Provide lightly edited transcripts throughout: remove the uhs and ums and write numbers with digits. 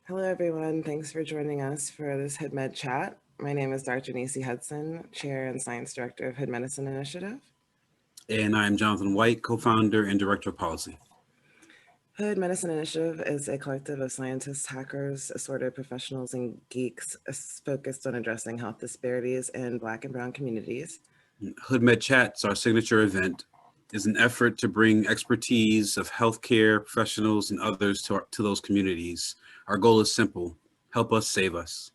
Hello, everyone. Thanks for joining us for this HoodMed chat. My name is Dr. Nisi Hudson, Chair and Science Director of Hood Medicine Initiative. And I'm Jonathan White, co-founder and director of policy. Hood Medicine Initiative is a collective of scientists, hackers, assorted professionals, and geeks focused on addressing health disparities in Black and Brown communities. HoodMed Chats, our signature event, is an effort to bring expertise of healthcare professionals and others to those communities. Our goal is simple: help us save us.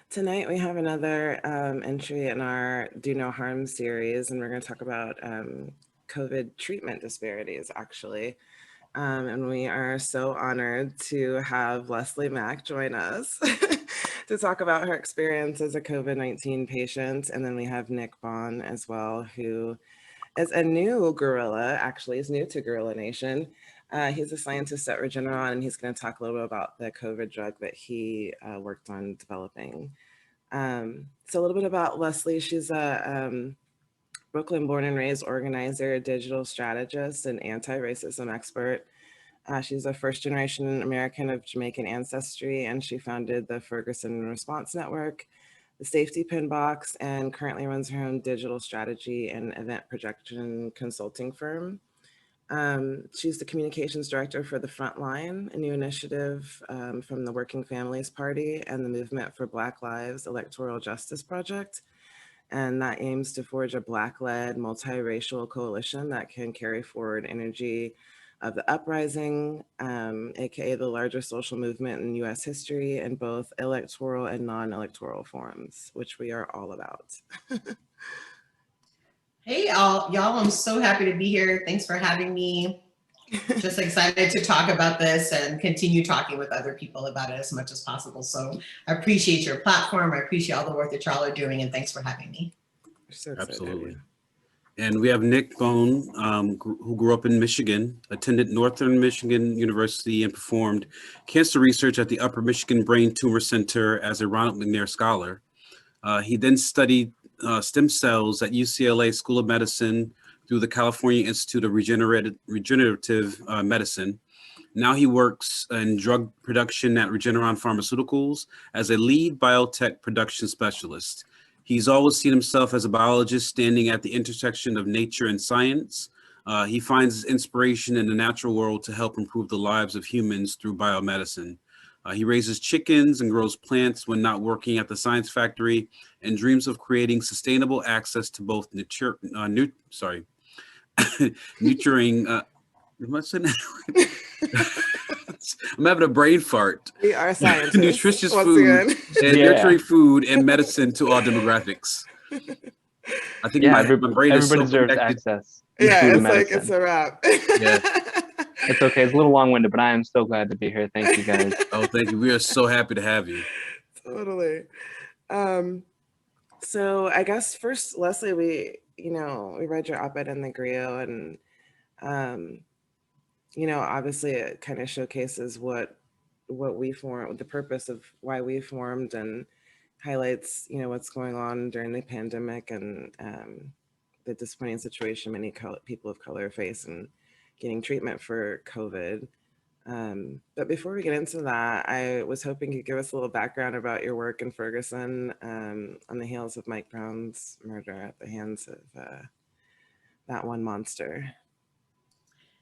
Tonight, we have another entry in our Do No Harm series, and we're going to talk about COVID treatment disparities, actually. And we are so honored to have Leslie Mack join us to talk about her experience as a COVID-19 patient. And then we have Nick Bond as well, who is a new gorilla, actually, is new to Gorilla Nation. He's a scientist at Regeneron, and he's going to talk a little bit about the COVID drug that he worked on developing. So a little bit about Leslie. She's a Brooklyn born and raised organizer, digital strategist, and anti-racism expert. She's a first generation American of Jamaican ancestry, and she founded the Ferguson Response Network, the Safety Pin Box, and currently runs her own digital strategy and event projection consulting firm. She's the communications director for the Frontline, a new initiative from the Working Families Party and the Movement for Black Lives Electoral Justice Project. And that aims to forge a Black-led multiracial coalition that can carry forward energy of the uprising, aka the largest social movement in US history in both electoral and non-electoral forms, which we are all about. Hey, y'all, I'm so happy to be here. Thanks for having me. Just excited to talk about this and continue talking with other people about it as much as possible. So I appreciate your platform. I appreciate all the work that y'all are doing, and thanks for having me. So Absolutely. And we have Nick Bone, who grew up in Michigan, attended Northern Michigan University, and performed cancer research at the Upper Michigan Brain Tumor Center as a Ronald McNair Scholar. He then studied stem cells at UCLA School of Medicine through the California Institute of Regenerative Medicine. Now he works in drug production at Regeneron Pharmaceuticals as a lead biotech production specialist. He's always seen himself as a biologist standing at the intersection of nature and science. He finds his inspiration in the natural world to help improve the lives of humans through biomedicine. He raises chickens and grows plants when not working at the science factory, and dreams of creating sustainable access to both nurturing. Am I saying that? I'm having a brain fart. We are scientists. Nutritious food and nurturing food and medicine to all demographics. I think my brain is so deserves connected. access. Yeah, it's like it's a wrap. Yeah. It's okay. It's a little long-winded, but I am so glad to be here. Thank you, guys. Oh, thank you. We are so happy to have you. Totally. So I guess first, Leslie, we read your op-ed in the Grio, and obviously it kind of showcases what we formed, the purpose of why we formed, and highlights what's going on during the pandemic and the disappointing situation many people of color face and getting treatment for COVID. But before we get into that, I was hoping you could give us a little background about your work in Ferguson on the heels of Mike Brown's murder at the hands of that one monster.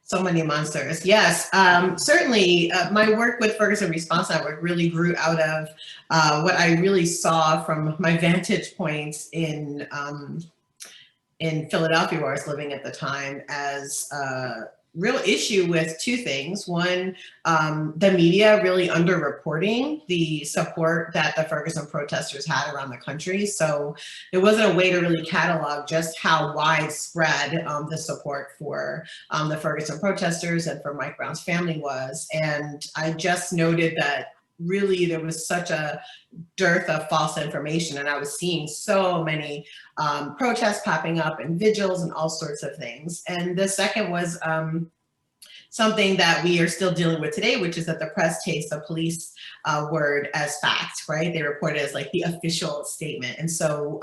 So many monsters. Yes, certainly my work with Ferguson Response Network really grew out of what I really saw from my vantage points in Philadelphia, where I was living at the time, as real issue with two things. One, the media really underreporting the support that the Ferguson protesters had around the country. So there wasn't a way to really catalog just how widespread the support for the Ferguson protesters and for Mike Brown's family was. And I just noted that really there was such a dearth of false information, and I was seeing so many protests popping up and vigils and all sorts of things. And the second was something that we are still dealing with today, which is that the press takes the police word as fact, right? They report it as like the official statement. And so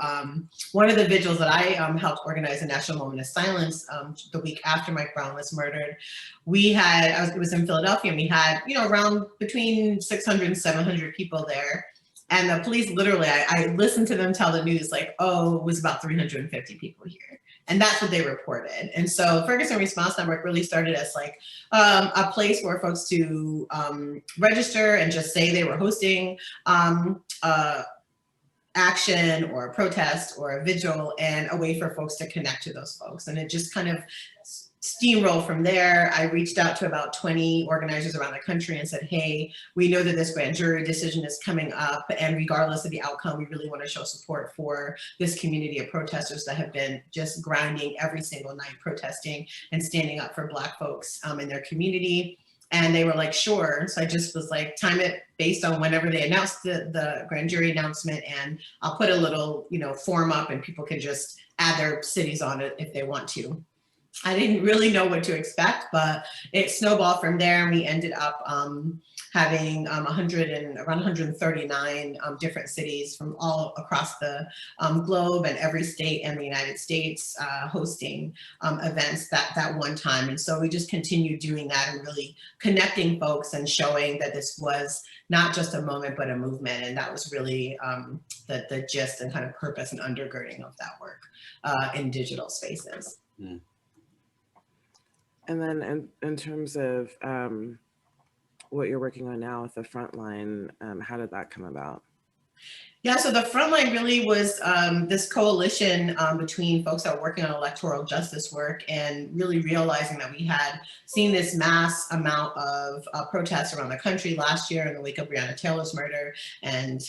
one of the vigils that I helped organize, a national moment of silence, the week after Mike Brown was murdered, we had, it was in Philadelphia, and we had, you know, around between 600 and 700 people there. And the police literally, I listened to them tell the news like, oh, it was about 350 people here. And that's what they reported. And so Ferguson Response Network really started as like a place for folks to register and just say they were hosting action or a protest or a vigil, and a way for folks to connect to those folks. And it just kind of steamroll from there. I reached out to about 20 organizers around the country and said, hey, we know that this grand jury decision is coming up, and regardless of the outcome, we really want to show support for this community of protesters that have been just grinding every single night, protesting and standing up for Black folks in their community. And they were like, sure. So I just was like, time it based on whenever they announced the grand jury announcement, and I'll put a little, you know, form up and people can just add their cities on it if they want to. I didn't really know what to expect, but it snowballed from there, and we ended up having around 139 different cities from all across the globe and every state in the United States hosting events that one time. And so we just continued doing that and really connecting folks and showing that this was not just a moment, but a movement. And that was really the gist and kind of purpose and undergirding of that work in digital spaces. Mm. And then in terms of what you're working on now with the Frontline, how did that come about? Yeah, so the Frontline really was this coalition between folks that were working on electoral justice work, and really realizing that we had seen this mass amount of protests around the country last year in the wake of Breonna Taylor's murder, and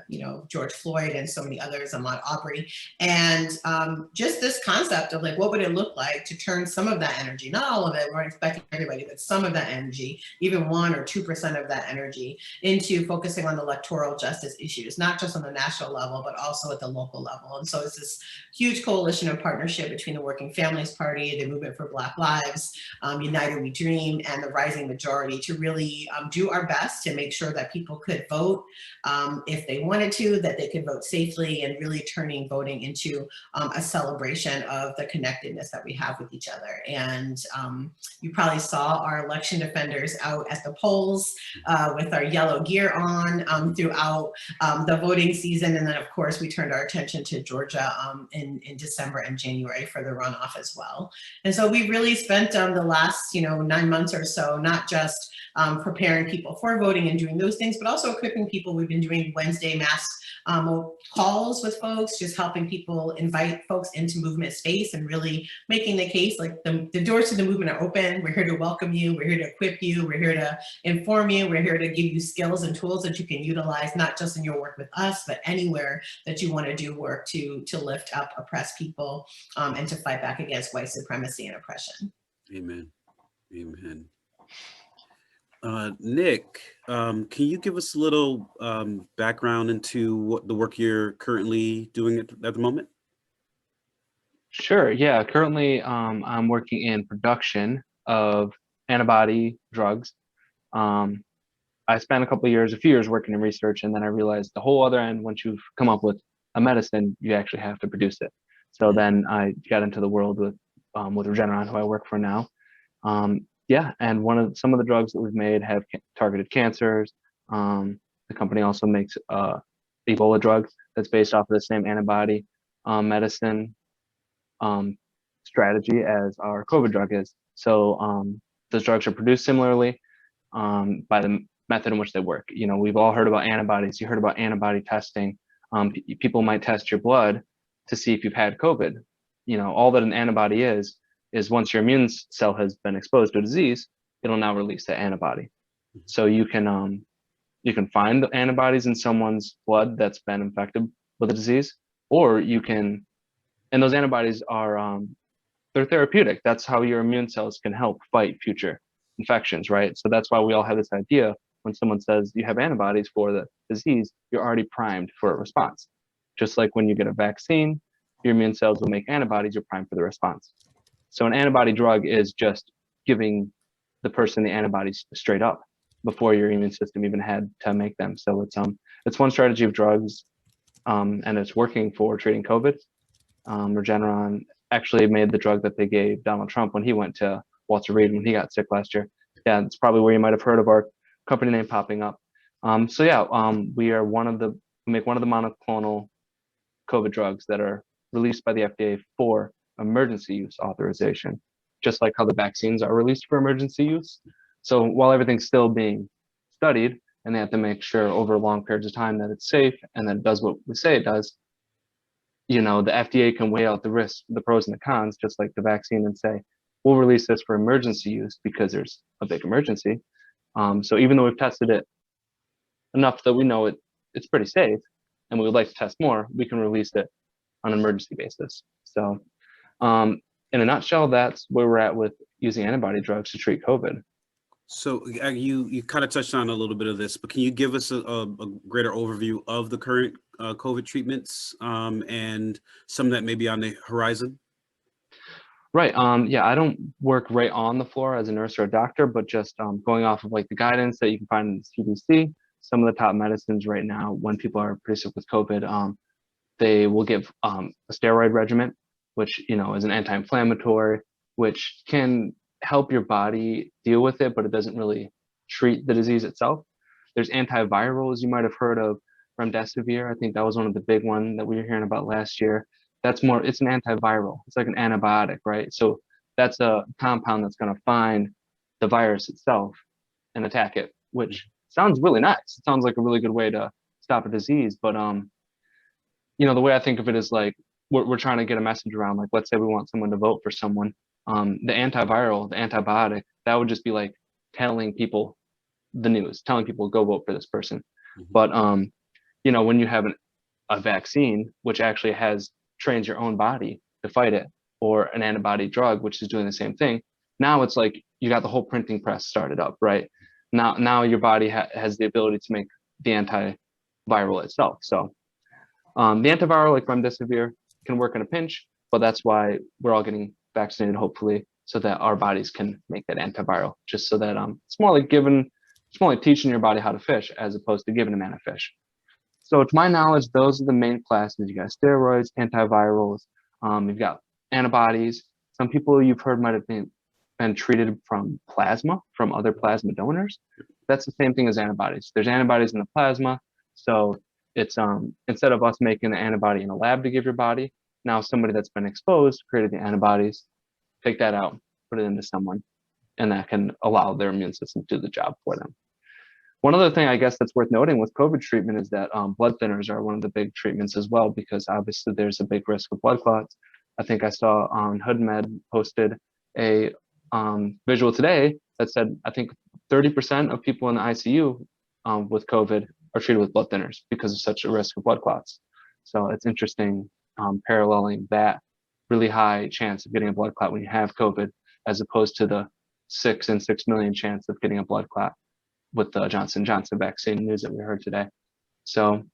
you know, George Floyd and so many others, Ahmaud Arbery, and just this concept of like, what would it look like to turn some of that energy, not all of it, we're expecting everybody, but some of that energy, even 1 or 2% of that energy, into focusing on electoral justice issues, not just on the national level, but also at the local level. And so it's this huge coalition and partnership between the Working Families Party, the Movement for Black Lives, United We Dream, and the Rising Majority to really do our best to make sure that people could vote if they wanted to, that they could vote safely, and really turning voting into a celebration of the connectedness that we have with each other. And you probably saw our election defenders out at the polls with our yellow gear on throughout the voting season. And then of course we turned our attention to Georgia in December and January for the runoff as well. And so we really spent the last 9 months or so, not just preparing people for voting and doing those things, but also equipping people. We've been doing Wednesday mass calls with folks, just helping people invite folks into movement space and really making the case like the doors to the movement are open. We're here to welcome you. We're here to equip you. We're here to inform you. We're here to give you skills and tools that you can utilize, not just in your work with us, but anywhere that you want to do work to lift up oppressed people and to fight back against white supremacy and oppression. Amen. Amen. Nick, can you give us a little background into what the work you're currently doing at the moment? Sure. Yeah. Currently, I'm working in production of antibody drugs. I spent a few years working in research, and then I realized the whole other end, once you've come up with a medicine, you actually have to produce it. So then I got into the world with Regeneron, who I work for now. Yeah, and some of the drugs that we've made have targeted cancers. The company also makes Ebola drug that's based off of the same antibody medicine strategy as our COVID drug is. So those drugs are produced similarly by the method in which they work. We've all heard about antibodies. You heard about antibody testing. People might test your blood to see if you've had COVID. All that an antibody is once your immune cell has been exposed to a disease, it'll now release the antibody. So you can find the antibodies in someone's blood that's been infected with a disease, or and those antibodies are they're therapeutic. That's how your immune cells can help fight future infections, right? So that's why we all have this idea when someone says you have antibodies for the disease, you're already primed for a response. Just like when you get a vaccine, your immune cells will make antibodies, you're primed for the response. So an antibody drug is just giving the person the antibodies straight up before your immune system even had to make them. So it's one strategy of drugs, and it's working for treating COVID. Regeneron actually made the drug that they gave Donald Trump when he went to Walter Reed when he got sick last year. Yeah, it's probably where you might have heard of our company name popping up. So yeah, we make one of the monoclonal COVID drugs that are released by the FDA for emergency use authorization, just like how the vaccines are released for emergency use. So while everything's still being studied and they have to make sure over long periods of time that it's safe and that it does what we say it does, the FDA can weigh out the risks, the pros and the cons, just like the vaccine, and say, we'll release this for emergency use because there's a big emergency. So even though we've tested it enough that we know it's pretty safe and we would like to test more, we can release it on an emergency basis. So in a nutshell, that's where we're at with using antibody drugs to treat COVID. So you kind of touched on a little bit of this, but can you give us a greater overview of the current COVID treatments and some that may be on the horizon? Right. Yeah, I don't work right on the floor as a nurse or a doctor, but just going off of like the guidance that you can find in the CDC, some of the top medicines right now when people are pretty sick with COVID, they will give a steroid regimen, which is an anti-inflammatory, which can help your body deal with it, but it doesn't really treat the disease itself. There's antivirals. You might have heard of remdesivir. I think that was one of the big ones that we were hearing about last year. It's an antiviral. It's like an antibiotic, right? So that's a compound that's going to find the virus itself and attack it, which sounds really nice. It sounds like a really good way to stop a disease. But the way I think of it is like we're trying to get a message around. Like, let's say we want someone to vote for someone. The antiviral, the antibiotic, that would just be like telling people the news, telling people go vote for this person. Mm-hmm. But when you have a vaccine, which actually trains your own body to fight it, or an antibody drug, which is doing the same thing, now it's like you got the whole printing press started up, right? Now your body has the ability to make the antiviral itself. So the antiviral, like remdesivir, can work in a pinch, but that's why we're all getting vaccinated, hopefully, so that our bodies can make that antiviral, just so that it's more like teaching your body how to fish as opposed to giving a man a fish. So to my knowledge, those are the main classes. You got steroids, antivirals, you've got antibodies. Some people you've heard might have been treated from plasma, from other plasma donors. That's the same thing as antibodies. There's antibodies in the plasma. So it's instead of us making the antibody in a lab to give your body, now somebody that's been exposed created the antibodies, take that out, put it into someone, and that can allow their immune system to do the job for them. One other thing I guess that's worth noting with COVID treatment is that blood thinners are one of the big treatments as well, because obviously there's a big risk of blood clots. I think I saw on HoodMed posted a visual today that said, I think 30% of people in the ICU with COVID are treated with blood thinners because of such a risk of blood clots. So it's interesting paralleling that really high chance of getting a blood clot when you have COVID, as opposed to the 6 in 6 million chance of getting a blood clot with the Johnson & Johnson vaccine news that we heard today. So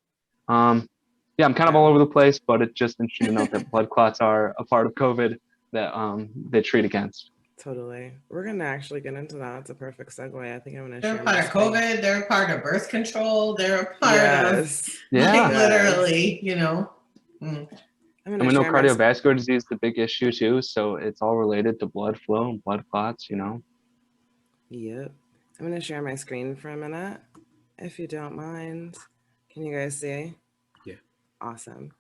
yeah, I'm kind of all over the place, but it's just interesting to note that blood clots are a part of COVID that they treat against. Totally. We're going to actually get into that. It's a perfect segue. I think I'm going to They're share a part my of screen. COVID. They're a part of birth control. They're a part Yes. of, Yeah. like, literally, I'm And going we to know share my cardiovascular disease is the big issue too, so it's all related to blood flow and blood clots, Yep. I'm going to share my screen for a minute, if you don't mind. Can you guys see? Yeah. Awesome.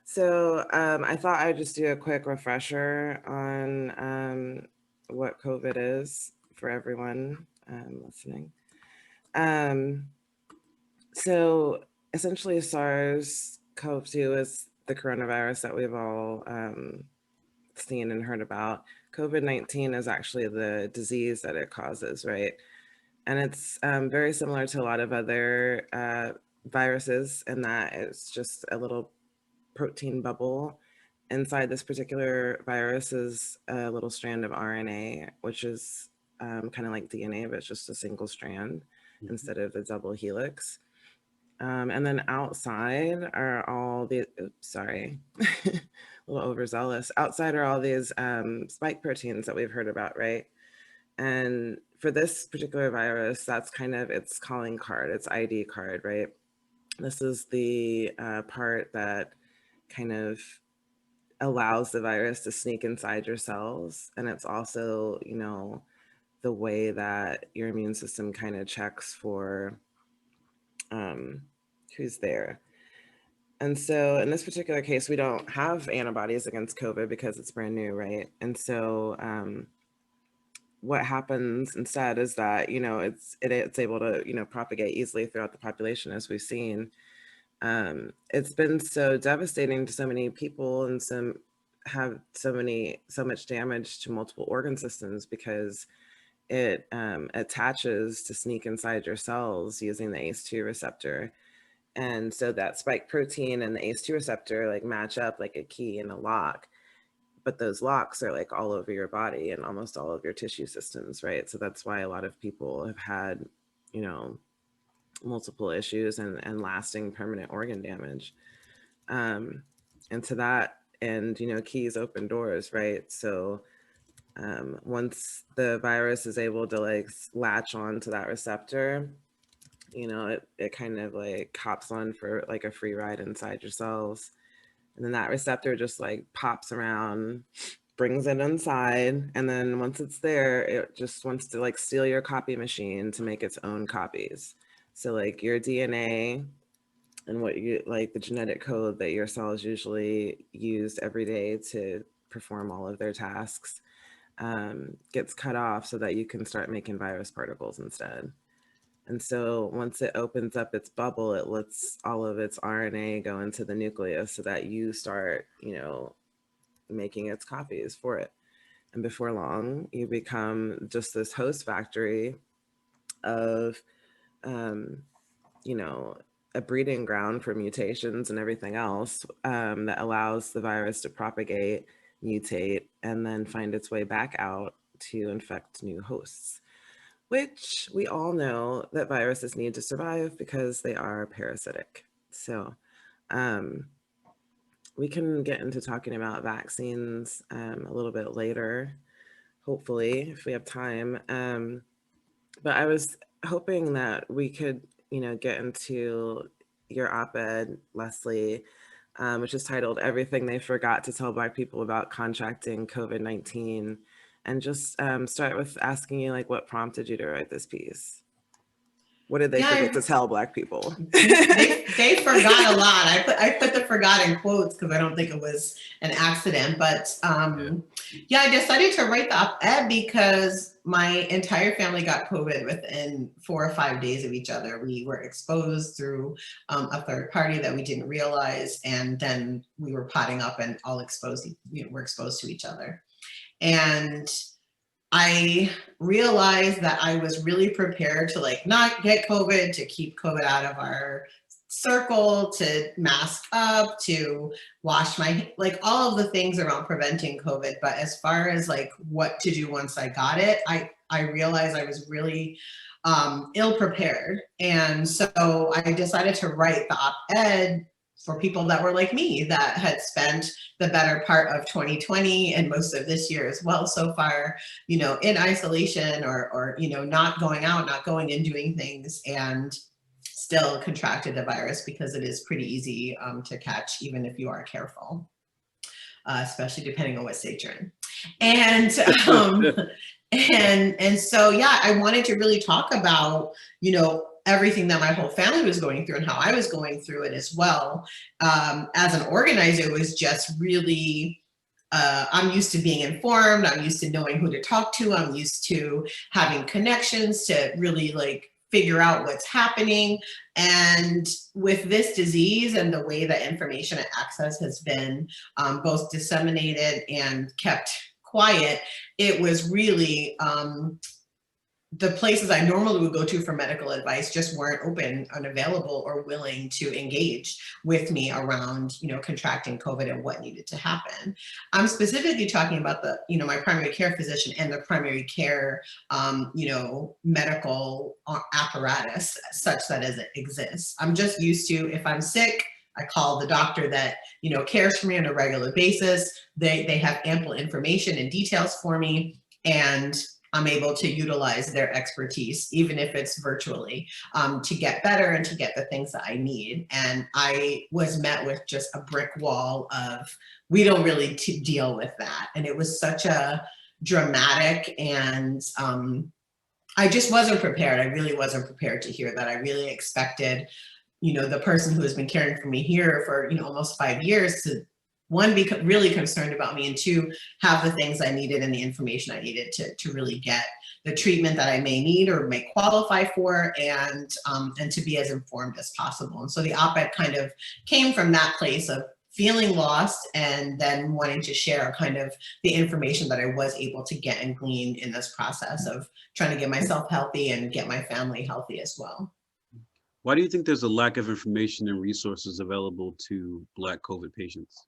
So I thought I'd just do a quick refresher on what COVID is for everyone listening. So essentially SARS-CoV-2 is the coronavirus that we've all seen and heard about. COVID-19 is actually the disease that it causes, right? And it's very similar to a lot of other viruses in that it's just a little protein bubble. Inside this particular virus is a little strand of RNA, which is kind of like DNA, but it's just a single strand instead of the double helix. And then outside are all the, sorry, a little overzealous. Outside are all these spike proteins that we've heard about, right? And for this particular virus, that's kind of its calling card, its ID card, right? This is the part that kind of allows the virus to sneak inside your cells. And it's also, you know, the way that your immune system kind of checks for who's there. And so in this particular case, we don't have antibodies against COVID because it's brand new, right? And so what happens instead is that, you know, it's able to, you know, propagate easily throughout the population, as we've seen. It's been so devastating to so many people, and so much damage to multiple organ systems, because it attaches to sneak inside your cells using the ACE2 receptor. And so that spike protein and the ACE2 receptor like match up like a key in a lock, but those locks are like all over your body and almost all of your tissue systems, right? So that's why a lot of people have had, you know, multiple issues and lasting permanent organ damage. And to that end, you know, keys open doors, right? So once the virus is able to like latch on to that receptor, you know, it kind of like hops on for like a free ride inside your cells. And then that receptor just like pops around, brings it inside. And then once it's there, it just wants to like steal your copy machine to make its own copies. So like your DNA and what you like, the genetic code that your cells usually use every day to perform all of their tasks gets cut off so that you can start making virus particles instead. And so once it opens up its bubble, it lets all of its RNA go into the nucleus so that you start, you know, making its copies for it. And before long, you become just this host factory of, you know, a breeding ground for mutations and everything else that allows the virus to propagate, mutate, and then find its way back out to infect new hosts, which we all know that viruses need to survive because they are parasitic. So we can get into talking about vaccines a little bit later, hopefully, if we have time. But I was hoping that we could, you know, get into your op-ed, Leslie, which is titled "Everything They Forgot to Tell Black People About Contracting COVID-19." And just start with asking you, like, what prompted you to write this piece? What did they forget to tell Black people? they forgot a lot. I put the forgot in quotes because I don't think it was an accident. But yeah, I decided to write the op-ed because my entire family got COVID within 4 or 5 days of each other. We were exposed through a third party that we didn't realize, and then we were potting up and all exposed. Were exposed to each other. And I realized that I was really prepared to like not get COVID, to keep COVID out of our circle, to mask up, to wash my, like all of the things around preventing COVID. But as far as like what to do once I got it, I realized I was really ill prepared. And so I decided to write the op-ed for people that were like me, that had spent the better part of 2020 and most of this year as well so far, you know, in isolation or you know, not going out, not going and doing things, and still contracted the virus, because it is pretty easy to catch even if you are careful, especially depending on what state you're in. And and so, yeah, I wanted to really talk about, you know, everything that my whole family was going through and how I was going through it as well. As an organizer, it was just really, I'm used to being informed. I'm used to knowing who to talk to. I'm used to having connections to really like figure out what's happening. And with this disease and the way that information and access has been both disseminated and kept quiet, it was really, the places I normally would go to for medical advice just weren't open, unavailable, or willing to engage with me around, you know, contracting COVID and what needed to happen. I'm specifically talking about the, you know, my primary care physician and the primary care, you know, medical apparatus such that as it exists. I'm just used to, if I'm sick, I call the doctor that, you know, cares for me on a regular basis. They have ample information and details for me, and I'm able to utilize their expertise, even if it's virtually, to get better and to get the things that I need. And I was met with just a brick wall of, we don't really deal with that. And it was such a dramatic, and I just wasn't prepared. I really wasn't prepared to hear that. I really expected, the person who has been caring for me here for, almost 5 years to, one, be really concerned about me, and two, have the things I needed and the information I needed to really get the treatment that I may need or may qualify for, and to be as informed as possible. And so the op-ed kind of came from that place of feeling lost, and then wanting to share kind of the information that I was able to get and glean in this process of trying to get myself healthy and get my family healthy as well. Why do you think there's a lack of information and resources available to Black COVID patients?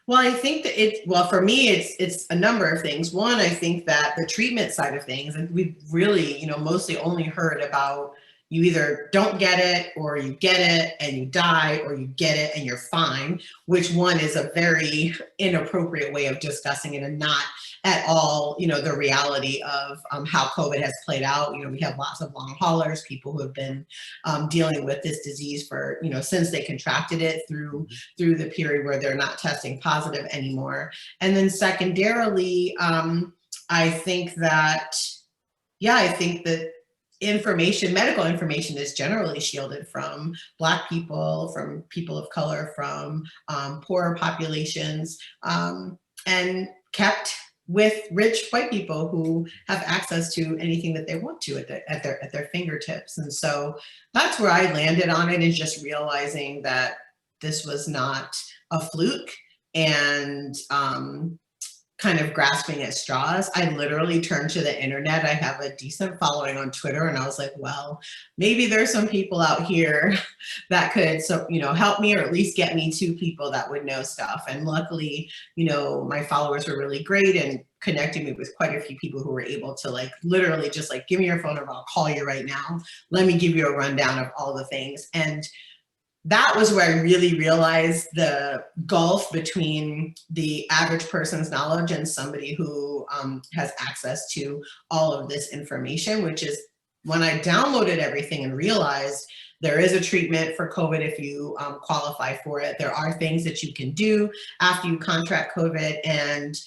Well, I think that for me, it's a number of things. One, I think that the treatment side of things, and we've really, mostly only heard about, you either don't get it, or you get it and you die, or you get it and you're fine, which one is a very inappropriate way of discussing it, and not at all, the reality of how COVID has played out. We have lots of long haulers, people who have been dealing with this disease for, since they contracted it through the period where they're not testing positive anymore. And then secondarily, I think that medical information is generally shielded from Black people, from people of color, from poorer populations, and kept with rich white people who have access to anything that they want to at their fingertips. And so that's where I landed on it, is just realizing that this was not a fluke, and kind of grasping at straws. I literally turned to the internet. I have a decent following on Twitter, and I was like, well, maybe there's some people out here that could, help me, or at least get me to people that would know stuff. And luckily, my followers were really great and connecting me with quite a few people who were able to literally just give me your phone number, I'll call you right now. Let me give you a rundown of all the things. And that was where I really realized the gulf between the average person's knowledge and somebody who has access to all of this information, which is when I downloaded everything and realized there is a treatment for COVID if you qualify for it. There are things that you can do after you contract COVID, and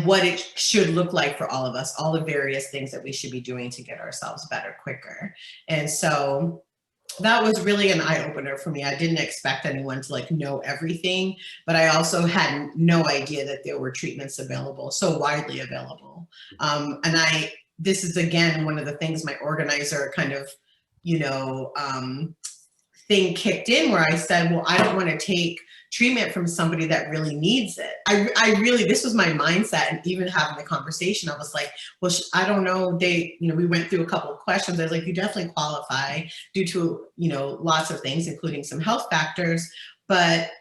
what it should look like for all of us, all the various things that we should be doing to get ourselves better quicker. And so that was really an eye-opener for me. I didn't expect anyone to know everything, but I also had no idea that there were treatments available, so widely available. And this is again one of the things my organizer kind of, thing kicked in, where I said, well, I don't want to take treatment from somebody that really needs it. I really, this was my mindset, and even having the conversation, I was like, well, I don't know. We went through a couple of questions. I was like, you definitely qualify due to, lots of things, including some health factors. But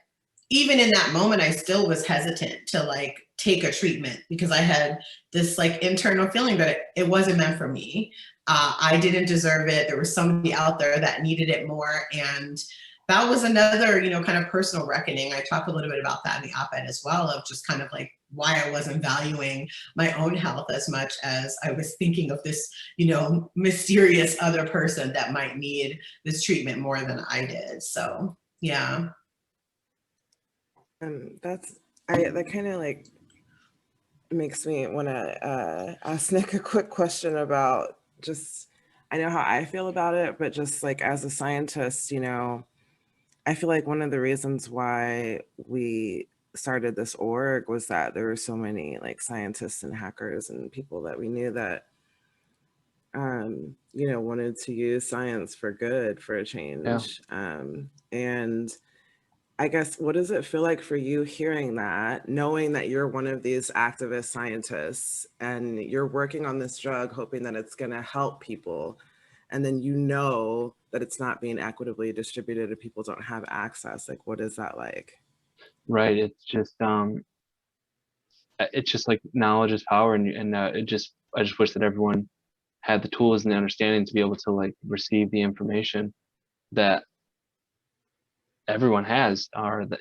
even in that moment, I still was hesitant to take a treatment, because I had this internal feeling that it wasn't meant for me. I didn't deserve it. There was somebody out there that needed it more. And that was another, kind of personal reckoning. I talk a little bit about that in the op-ed as well, of just kind of why I wasn't valuing my own health as much as I was thinking of this, mysterious other person that might need this treatment more than I did. So, yeah. That kind of makes me want to ask Nick a quick question about I know how I feel about it, but just as a scientist, I feel like one of the reasons why we started this org was that there were so many scientists and hackers and people that we knew that, wanted to use science for good, for a change. Yeah. And I guess, what does it feel like for you hearing that, knowing that you're one of these activist scientists and you're working on this drug, hoping that it's going to help people, and then that it's not being equitably distributed and people don't have access? What is that like? Right. It's just knowledge is power, and I just wish that everyone had the tools and the understanding to be able to receive the information that everyone has. Or that,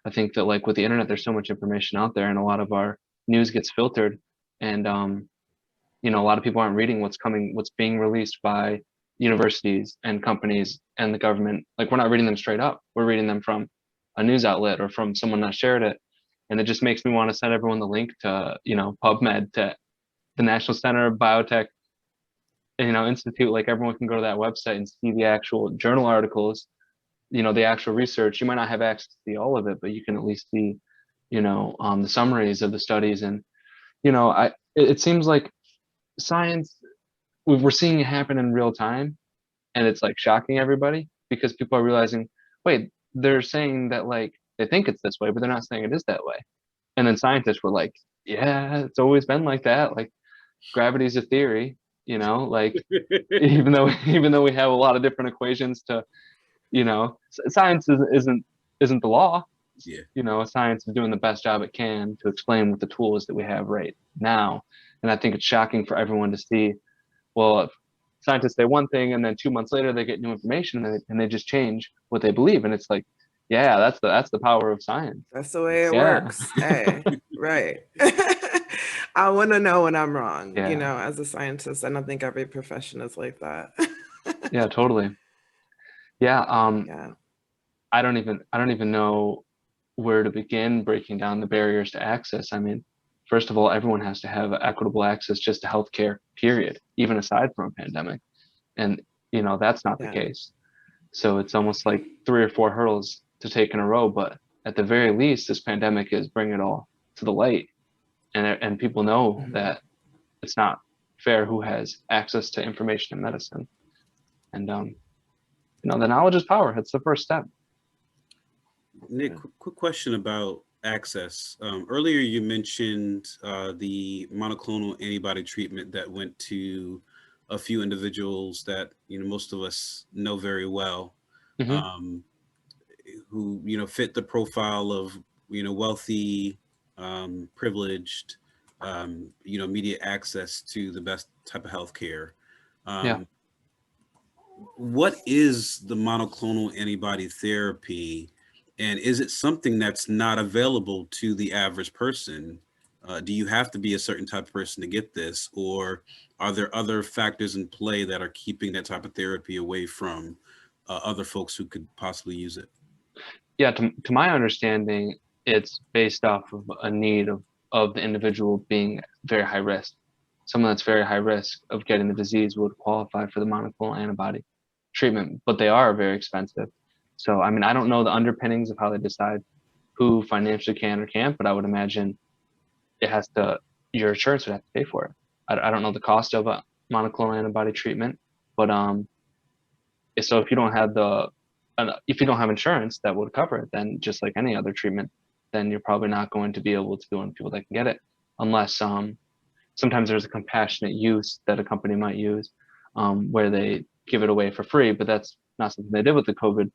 I think that with the internet, there's so much information out there, and a lot of our news gets filtered And you know, a lot of people aren't reading what's being released by universities and companies and the government. Like, we're not reading them straight up. We're reading them from a news outlet or from someone that shared it. And it just makes me want to send everyone the link to, you know, PubMed, to the National Center of Biotech, you know, Institute. Like, everyone can go to that website and see the actual journal articles, you know, the actual research. You might not have access to see all of it, but you can at least see, you know, the summaries of the studies. And, you know, it seems like science, we're seeing it happen in real time, and it's like shocking everybody because people are realizing, wait, they're saying that, like, they think it's this way, but they're not saying it is that way. And then scientists were like, yeah, it's always been like that. Like, gravity's a theory, you know, like, even though we have a lot of different equations to, you know, science isn't the law. Yeah. You know, science is doing the best job it can to explain with the tools that we have right now. And I think it's shocking for everyone to see, well, if scientists say one thing and then 2 months later they get new information and they just change what they believe. And it's like, yeah, that's the power of science. That's the way it Yeah. works. Hey, right. I want to know when I'm wrong. Yeah. You know, as a scientist, I don't think every profession is like that. Yeah, totally. Yeah. Yeah. I don't even know where to begin breaking down the barriers to access. I mean, first of all, everyone has to have equitable access just to healthcare, period, even aside from a pandemic. And, you know, that's not the Yeah. case. So it's almost like 3 or 4 hurdles to take in a row. But at the very least, this pandemic is bringing it all to the light. And people know Mhm. that it's not fair who has access to information and medicine. And, you know, the knowledge is power. It's the first step. Nick, quick question about access. Earlier, you mentioned the monoclonal antibody treatment that went to a few individuals that, you know, most of us know very well, Mhm. who, you know, fit the profile of, you know, wealthy, privileged, you know, immediate access to the best type of healthcare. Yeah. What is the monoclonal antibody therapy? And is it something that's not available to the average person? Do you have to be a certain type of person to get this? Or are there other factors in play that are keeping that type of therapy away from other folks who could possibly use it? Yeah, to my understanding, it's based off of a need of the individual being very high risk. Someone that's very high risk of getting the disease would qualify for the monoclonal antibody treatment, but they are very expensive. So, I mean, I don't know the underpinnings of how they decide who financially can or can't, but I would imagine it has to, your insurance would have to pay for it. I don't know the cost of a monoclonal antibody treatment, but so if you don't have if you don't have insurance that would cover it, then just like any other treatment, then you're probably not going to be able to do it on people that can get it, unless sometimes there's a compassionate use that a company might use, where they give it away for free, but that's not something they did with the COVID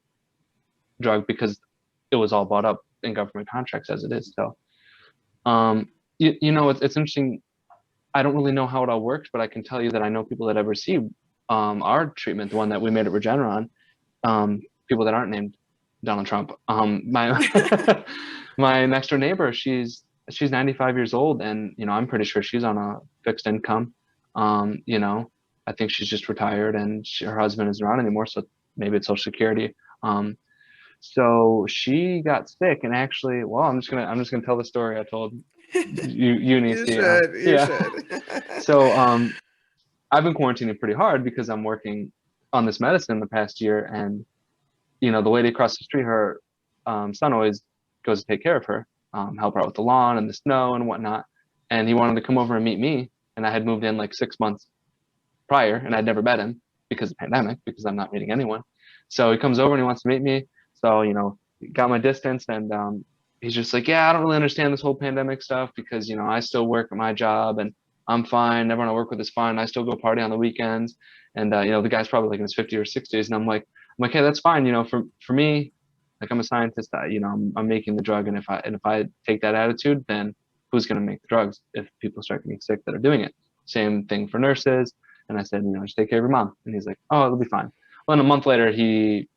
drug because it was all bought up in government contracts as it is. So, you know, it's interesting. I don't really know how it all works, but I can tell you that I know people that have received our treatment, the one that we made at Regeneron, people that aren't named Donald Trump. My my next door neighbor, she's 95 years old, and you know, I'm pretty sure she's on a fixed income. You know, I think she's just retired, and her husband isn't around anymore, so maybe it's Social Security. So she got sick, and actually, well, I'm just gonna tell the story I told you, You Nisi. should. You Yeah. should. So I've been quarantining pretty hard because I'm working on this medicine the past year, and you know, the lady across the street, her son always goes to take care of her, help her out with the lawn and the snow and whatnot. And he wanted to come over and meet me, and I had moved in like 6 months prior, and I'd never met him because of the pandemic, because I'm not meeting anyone. So he comes over and he wants to meet me. So, you know, got my distance, and he's just like, yeah, I don't really understand this whole pandemic stuff because, you know, I still work at my job and I'm fine. Everyone I work with is fine. I still go party on the weekends. And, you know, the guy's probably like in his 50s or 60s. And I'm like, hey, that's fine. You know, for me, like, I'm a scientist, you know, I'm making the drug. And if I take that attitude, then who's going to make the drugs if people start getting sick that are doing it? Same thing for nurses. And I said, you know, just take care of your mom. And he's like, oh, it'll be fine. Well, then a month later, he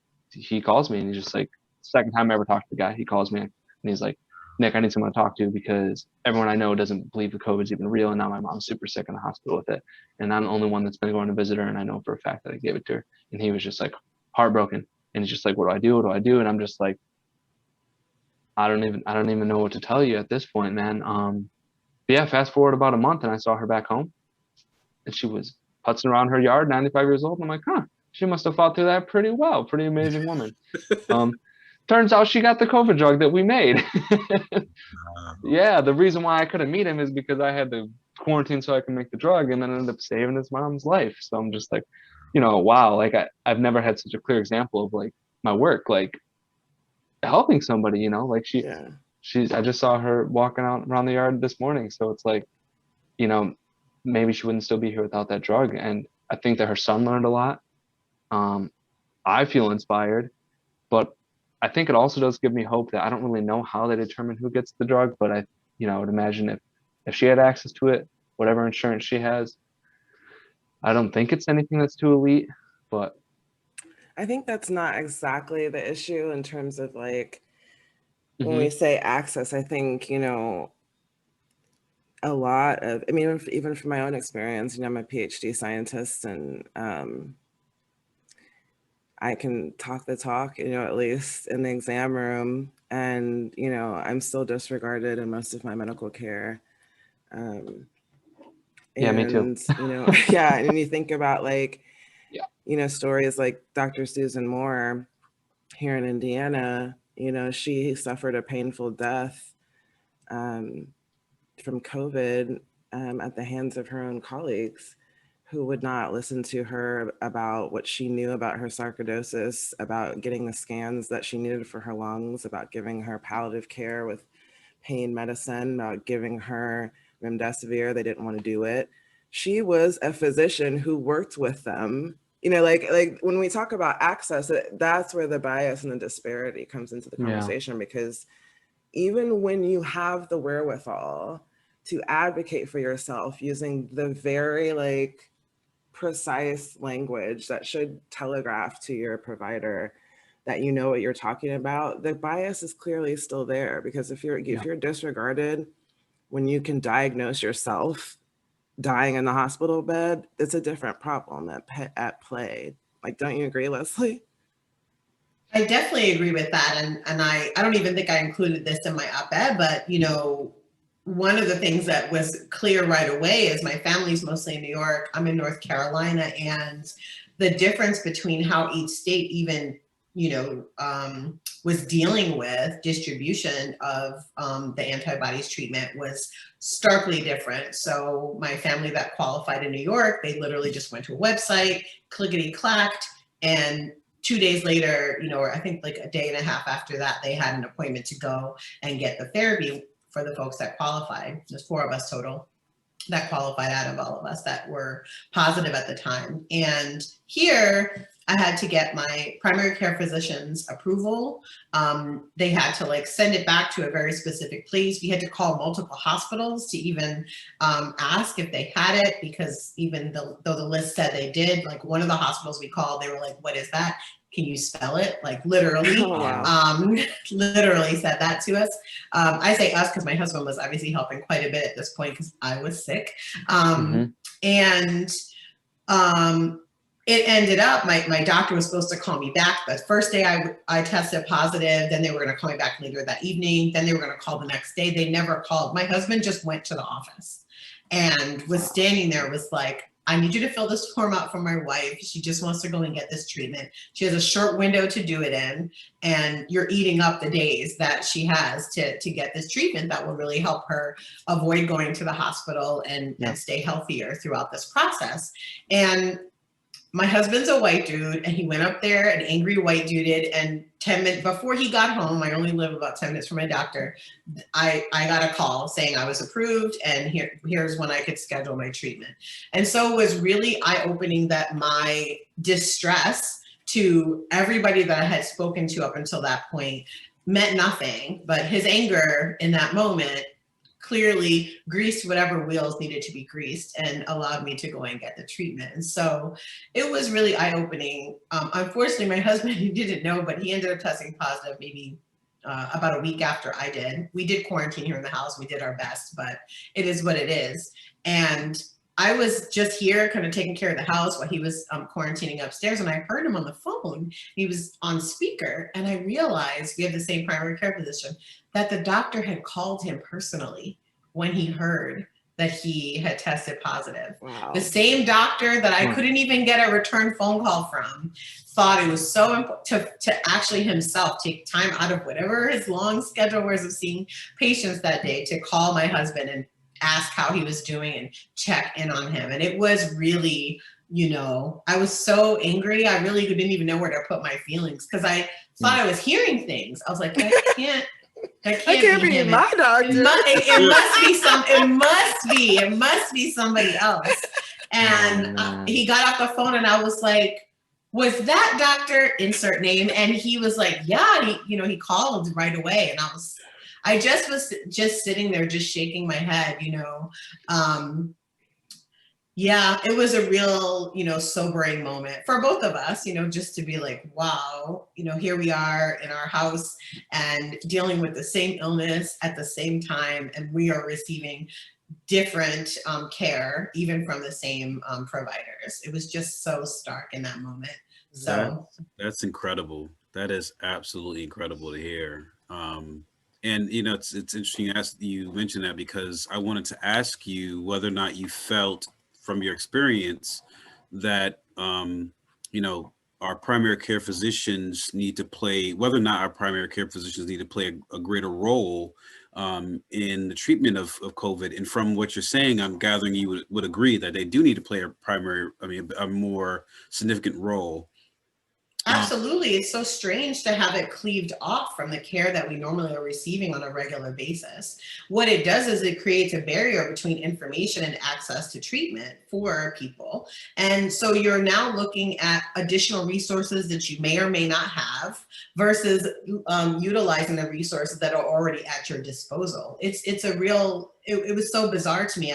calls me, and he's just like, second time I ever talked to the guy, he calls me and he's like, Nick, I need someone to talk to because everyone I know doesn't believe the COVID's even real. And now my mom's super sick in the hospital with it. And I'm the only one that's been going to visit her. And I know for a fact that I gave it to her. And he was just like heartbroken. And he's just like, what do I do? What do I do? And I'm just like, I don't even know what to tell you at this point, man. But yeah, fast forward about a month and I saw her back home and she was putzing around her yard, 95 years old. And I'm like, huh, she must have fought through that pretty well. Pretty amazing woman. Turns out she got the COVID drug that we made. Yeah, the reason why I couldn't meet him is because I had to quarantine so I could make the drug and then ended up saving his mom's life. So I'm just like, wow, like I've never had such a clear example of like my work, like helping somebody, like Yeah. I just saw her walking out around the yard this morning. So it's like, maybe she wouldn't still be here without that drug. And I think that her son learned a lot. I feel inspired, but I think it also does give me hope that I don't really know how they determine who gets the drug, but I would imagine if she had access to it, whatever insurance she has, I don't think it's anything that's too elite, but I think that's not exactly the issue in terms of like, when we say access, I think, a lot of, I mean, even from my own experience, I'm a PhD scientist and I can talk the talk, at least in the exam room. And, I'm still disregarded in most of my medical care. Yeah, me too. Yeah. And you think about like, Yeah. Stories like Dr. Susan Moore here in Indiana, she suffered a painful death from COVID at the hands of her own colleagues who would not listen to her about what she knew about her sarcoidosis, about getting the scans that she needed for her lungs, about giving her palliative care with pain medicine, about giving her remdesivir. They didn't want to do it. She was a physician who worked with them. Like when we talk about access, that's where the bias and the disparity comes into the conversation, because even when you have the wherewithal to advocate for yourself using the very like precise language that should telegraph to your provider that you know what you're talking about, the bias is clearly still there. Because if you're disregarded when you can diagnose yourself dying in the hospital bed, it's a different problem at play. Like, don't you agree, Leslie? I definitely agree with that. And I don't even think I included this in my op-ed, but one of the things that was clear right away is my family's mostly in New York. I'm in North Carolina, and the difference between how each state even, was dealing with distribution of the antibodies treatment was starkly different. So my family that qualified in New York, they literally just went to a website, clickety-clacked, and 2 days later, or I think like a day and a half after that, they had an appointment to go and get the therapy for the folks that qualified. There's 4 of us total that qualified out of all of us that were positive at the time. And here I had to get my primary care physician's approval. They had to like send it back to a very specific place. We had to call multiple hospitals to even ask if they had it, because even though the list said they did, like one of the hospitals we called, they were like, what is that? Can you spell it? Like literally, literally said that to us. I say us because my husband was obviously helping quite a bit at this point because I was sick. And it ended up, my doctor was supposed to call me back. The first day I tested positive, then they were going to call me back later that evening. Then they were going to call the next day. They never called. My husband just went to the office and was standing there, was like, I need you to fill this form out for my wife. She just wants to go and get this treatment. She has a short window to do it in, and you're eating up the days that she has to get this treatment that will really help her avoid going to the hospital and stay healthier throughout this process. And my husband's a white dude, and he went up there, an angry white dude, and 10 minutes before he got home, I only live about 10 minutes from my doctor, I got a call saying I was approved, and here's when I could schedule my treatment. And so it was really eye-opening that my distress to everybody that I had spoken to up until that point meant nothing, but his anger in that moment clearly greased whatever wheels needed to be greased and allowed me to go and get the treatment. And so it was really eye-opening. Unfortunately, my husband, he didn't know, but he ended up testing positive maybe about a week after I did. We did quarantine here in the house. We did our best, but it is what it is. And I was just here kind of taking care of the house while he was quarantining upstairs, and I heard him on the phone. He was on speaker, and I realized we have the same primary care physician, that the doctor had called him personally when he heard that he had tested positive. Wow. The same doctor that I couldn't even get a return phone call from thought it was so important to actually himself take time out of whatever his long schedule was of seeing patients that day to call my husband and ask how he was doing and check in on him. And it was really, you know, I was so angry. I really didn't even know where to put my feelings because I thought I was hearing things. I was like, that can't be him. my doctor. It must be somebody else. And he got off the phone and I was like, was that doctor, insert name? And he was like, yeah, he called right away. And I was just sitting there, just shaking my head, you know. Yeah, it was a real, sobering moment for both of us, just to be like, wow, here we are in our house and dealing with the same illness at the same time. And we are receiving different care, even from the same providers. It was just so stark in that moment. So that's incredible. That is absolutely incredible to hear. And it's interesting you mentioned that, because I wanted to ask you whether or not you felt from your experience that our primary care physicians need to play, whether or not our primary care physicians need to play a greater role in the treatment of COVID. And from what you're saying, I'm gathering you would agree that they do need to play a more significant role. Absolutely. It's so strange to have it cleaved off from the care that we normally are receiving on a regular basis. What it does is it creates a barrier between information and access to treatment for people. And so you're now looking at additional resources that you may or may not have versus utilizing the resources that are already at your disposal. It was so bizarre to me.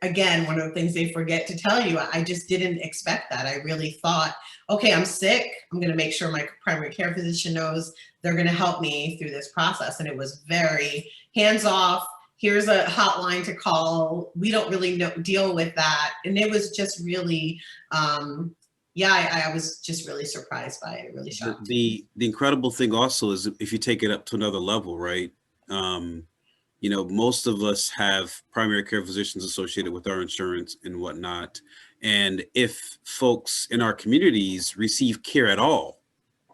Again, one of the things they forget to tell you, I just didn't expect that. I really thought, okay, I'm sick. I'm going to make sure my primary care physician knows they're going to help me through this process. And it was very hands off. Here's a hotline to call. We don't really deal with that. And it was just really, I was just really surprised by it, really shocked. The incredible thing also is if you take it up to another level, right? Most of us have primary care physicians associated with our insurance and whatnot. And if folks in our communities receive care at all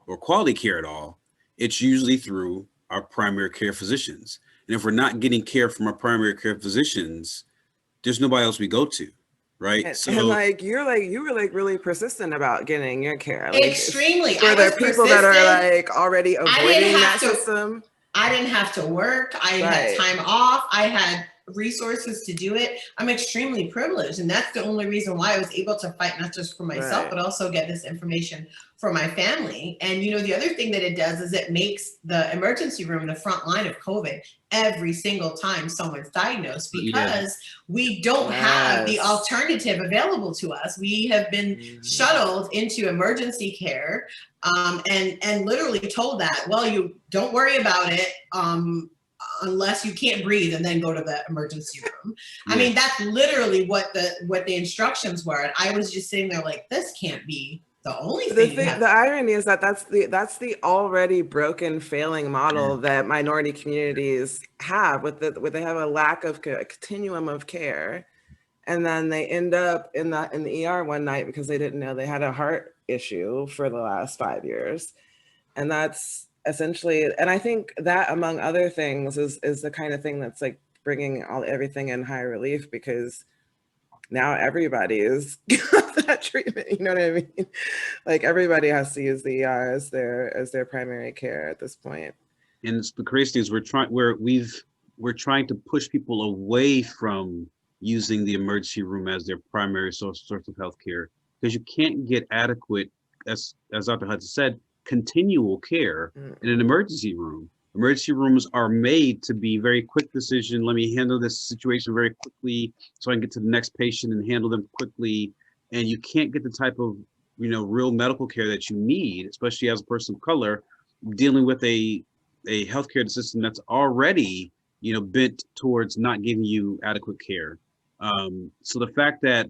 or quality care at all, it's usually through our primary care physicians. And if we're not getting care from our primary care physicians, there's nobody else we go to, right? And you were really persistent about getting your care. Extremely. For the people that are already avoiding that system. I didn't have to work. I had time off. I had resources to do it. I'm extremely privileged. And that's the only reason why I was able to fight, not just for myself, but also get this information for my family. And, the other thing that it does is it makes the emergency room the front line of COVID every single time someone's diagnosed, because we don't have the alternative available to us. We have been shuttled into emergency care and literally told that, well, you don't worry about it unless you can't breathe, and then go to the emergency room. I mean, that's literally what the instructions were. And I was just sitting there like, this can't be the only thing. The irony is that that's the already broken, failing model that minority communities have where they have a lack of a continuum of care. And then they end up in the ER one night because they didn't know they had a heart issue for the last 5 years. And that's essentially, and I think that, among other things, is the kind of thing that's like bringing everything in high relief, because now everybody is that treatment. You know what I mean? Like everybody has to use the ER as their primary care at this point. And it's the crazy thing is we're trying to push people away from using the emergency room as their primary source of healthcare, because you can't get adequate, as Dr. Hudson said, continual care in an emergency room. Emergency rooms are made to be very quick decision. Let me handle this situation very quickly so I can get to the next patient and handle them quickly. And you can't get the type of, real medical care that you need, especially as a person of color, dealing with a a healthcare system that's already, bent towards not giving you adequate care. So the fact that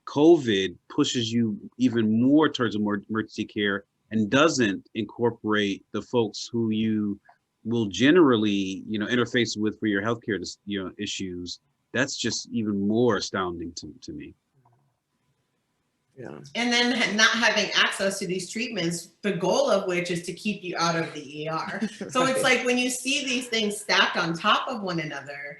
COVID pushes you even more towards a more emergency care and doesn't incorporate the folks who you will generally, interface with for your healthcare, issues, that's just even more astounding to me. Yeah. And then not having access to these treatments, the goal of which is to keep you out of the ER. So it's Right. like when you see these things stacked on top of one another,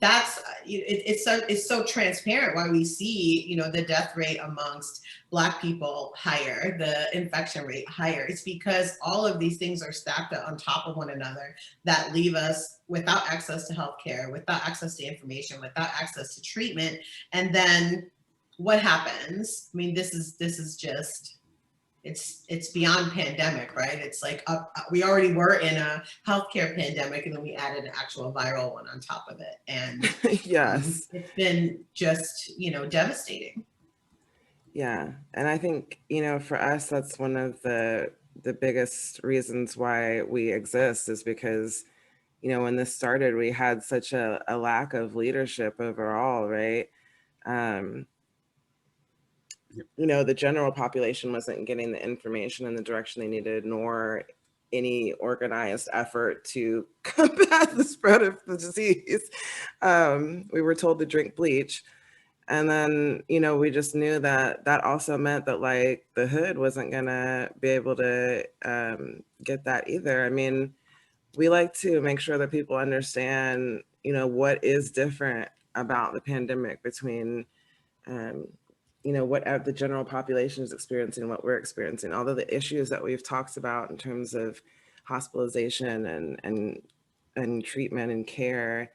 that's it's so transparent why we see the death rate amongst Black people higher, the infection rate higher. It's because all of these things are stacked on top of one another that leave us without access to healthcare, without access to information, without access to treatment, and then what happens? I mean, this is just it's beyond pandemic, right? It's like we already were in a healthcare pandemic, and then we added an actual viral one on top of it, and Yes. it's been just devastating. Yeah. And I think, for us, that's one of the biggest reasons why we exist is because, when this started, we had such a lack of leadership overall, right? Um, the general population wasn't getting the information in the direction they needed, nor any organized effort to combat the spread of the disease. We were told to drink bleach. And then, we just knew that also meant that like the hood wasn't gonna be able to get that either. I mean, we like to make sure that people understand, what is different about the pandemic between what the general population is experiencing, what we're experiencing. Although the issues that we've talked about in terms of hospitalization and treatment and care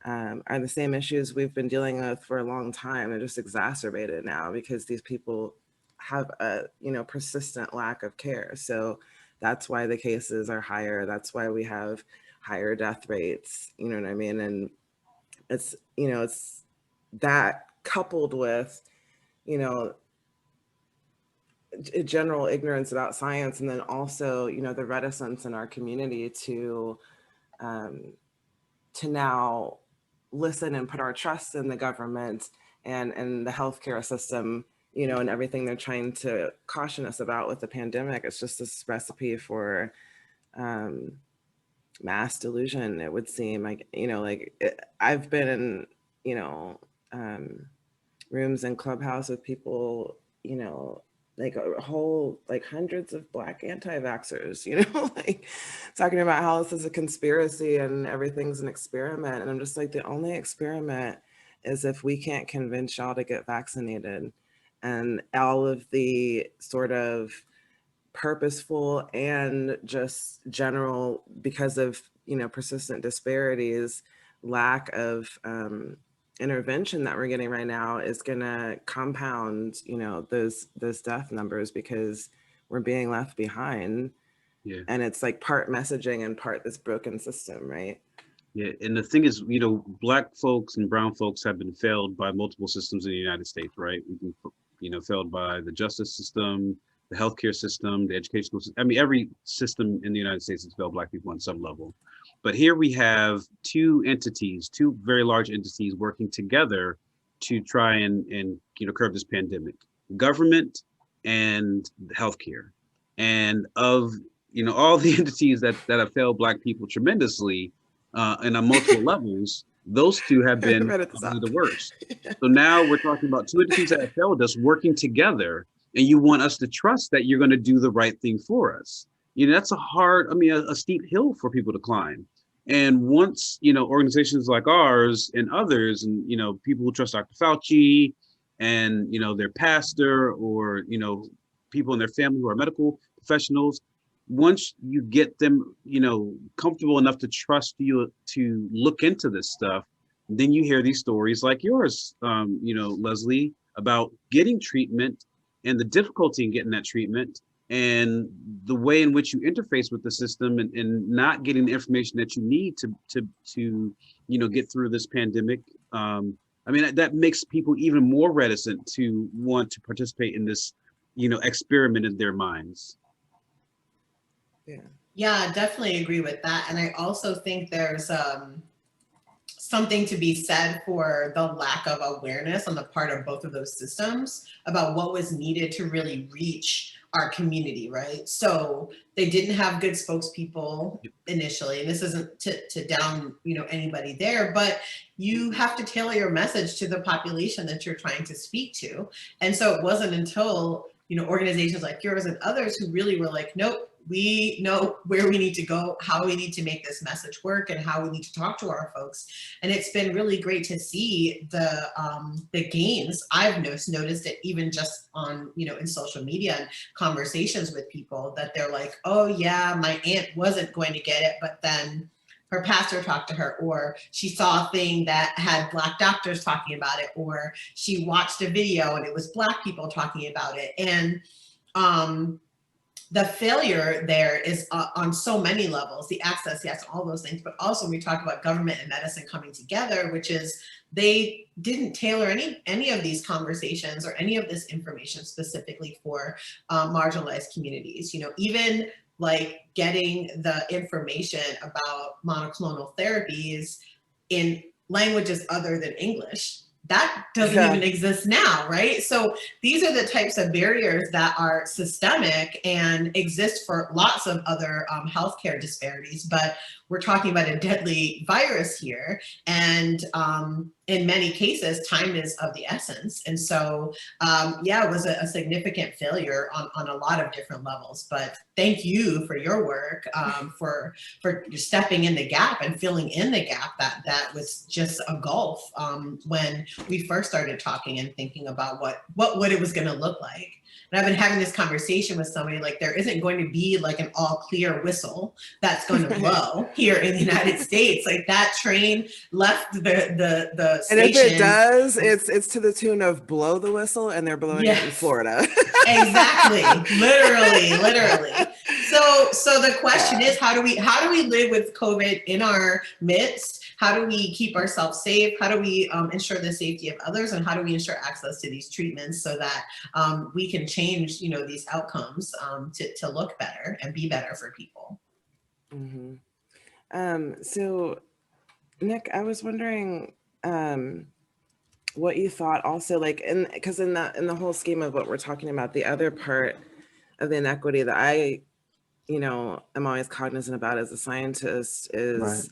are the same issues we've been dealing with for a long time. They're just exacerbated now because these people have a persistent lack of care. So that's why the cases are higher. That's why we have higher death rates. You know what I mean? And it's it's that coupled with general ignorance about science, and then also the reticence in our community to now listen and put our trust in the government and the healthcare system, and everything they're trying to caution us about with the pandemic. It's just this recipe for mass delusion, it would seem. Like, I've been in, rooms in Clubhouse with people, like a whole, like hundreds of Black anti-vaxxers, like talking about how this is a conspiracy and everything's an experiment. And I'm just like, the only experiment is if we can't convince y'all to get vaccinated. And all of the sort of purposeful and just general, because of, persistent disparities, lack of intervention that we're getting right now is going to compound, those death numbers because we're being left behind. Yeah. And it's like part messaging and part this broken system, right? Yeah. And the thing is, Black folks and brown folks have been failed by multiple systems in the United States, right? We've been, failed by the justice system, the healthcare system, the educational system. I mean, every system in the United States has failed Black people on some level. But here we have two very large entities working together to try and curb this pandemic: government and healthcare. And of all the entities that have failed Black people tremendously and on multiple levels, those two have been Right at the probably top. the worst. So now we're talking about two entities that have failed us working together, and you want us to trust that you're going to do the right thing for us. That's a steep hill for people to climb. And once, organizations like ours and others, and, people who trust Dr. Fauci and, their pastor, or, people in their family who are medical professionals, once you get them, comfortable enough to trust you to look into this stuff, then you hear these stories like yours, Leslie, about getting treatment and the difficulty in getting that treatment, and the way in which you interface with the system and not getting the information that you need to get through this pandemic. I mean, that makes people even more reticent to want to participate in this, experiment in their minds. Yeah. Yeah, definitely agree with that. And I also think there's something to be said for the lack of awareness on the part of both of those systems about what was needed to really reach our community, right? So they didn't have good spokespeople initially, and this isn't to down, anybody there, but you have to tailor your message to the population that you're trying to speak to. And so it wasn't until, organizations like yours and others who really were like, nope, we know where we need to go, how we need to make this message work, and how we need to talk to our folks. And it's been really great to see the gains. I've noticed it even just on, in social media and conversations with people, that they're like, oh yeah, my aunt wasn't going to get it, but then her pastor talked to her, or she saw a thing that had Black doctors talking about it, or she watched a video and it was Black people talking about it. And the failure there is on so many levels, the access, yes, all those things, but also when we talk about government and medicine coming together, which is they didn't tailor any of these conversations or any of this information specifically for marginalized communities. Even like getting the information about monoclonal therapies in languages other than English, that doesn't even exist now, right? So these are the types of barriers that are systemic and exist for lots of other healthcare disparities, but we're talking about a deadly virus here. And in many cases, time is of the essence. And so, yeah, it was a significant failure on a lot of different levels, but thank you for your work, for stepping in the gap and filling in the gap that was just a gulf when we first started talking and thinking about what it was going to look like. And I've been having this conversation with somebody, like there isn't going to be like an all clear whistle that's going to blow here in the United States. Like that train left the station. And if it does, it's to the tune of blow the whistle, and they're blowing it in Florida. Exactly. Literally. So the question is, how do we live with COVID in our midst? How do we keep ourselves safe? How do we ensure the safety of others? And how do we ensure access to these treatments so that we can change, these outcomes to look better and be better for people? Mm-hmm. So, Nick, I was wondering what you thought also, like, because in the whole scheme of what we're talking about, the other part of the inequity that I, am always cognizant about as a scientist is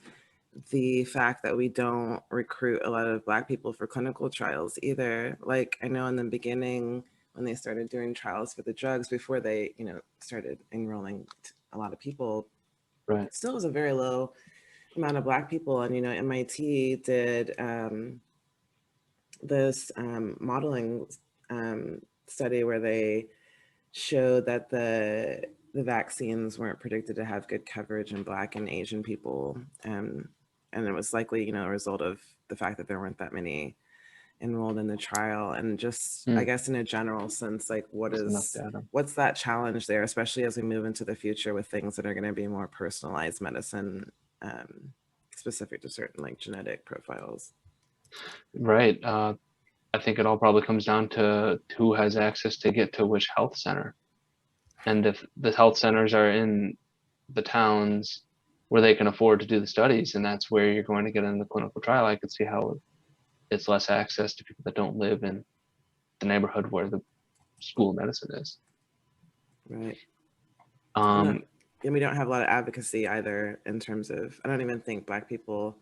the fact that we don't recruit a lot of Black people for clinical trials either. Like I know in the beginning when they started doing trials for the drugs before they, started enrolling a lot of people, it still was a very low amount of Black people. And, MIT did this modeling study where they showed that the vaccines weren't predicted to have good coverage in Black and Asian people. And it was likely, a result of the fact that there weren't that many enrolled in the trial. And just, I guess in a general sense, like what's that challenge there, especially as we move into the future with things that are going to be more personalized medicine, specific to certain like genetic profiles? Right. I think it all probably comes down to who has access to get to which health center. And if the health centers are in the towns where they can afford to do the studies, and that's where you're going to get in the clinical trial, I could see how it's less access to people that don't live in the neighborhood where the school of medicine is. Right. And we don't have a lot of advocacy either in terms of, I don't even think Black people,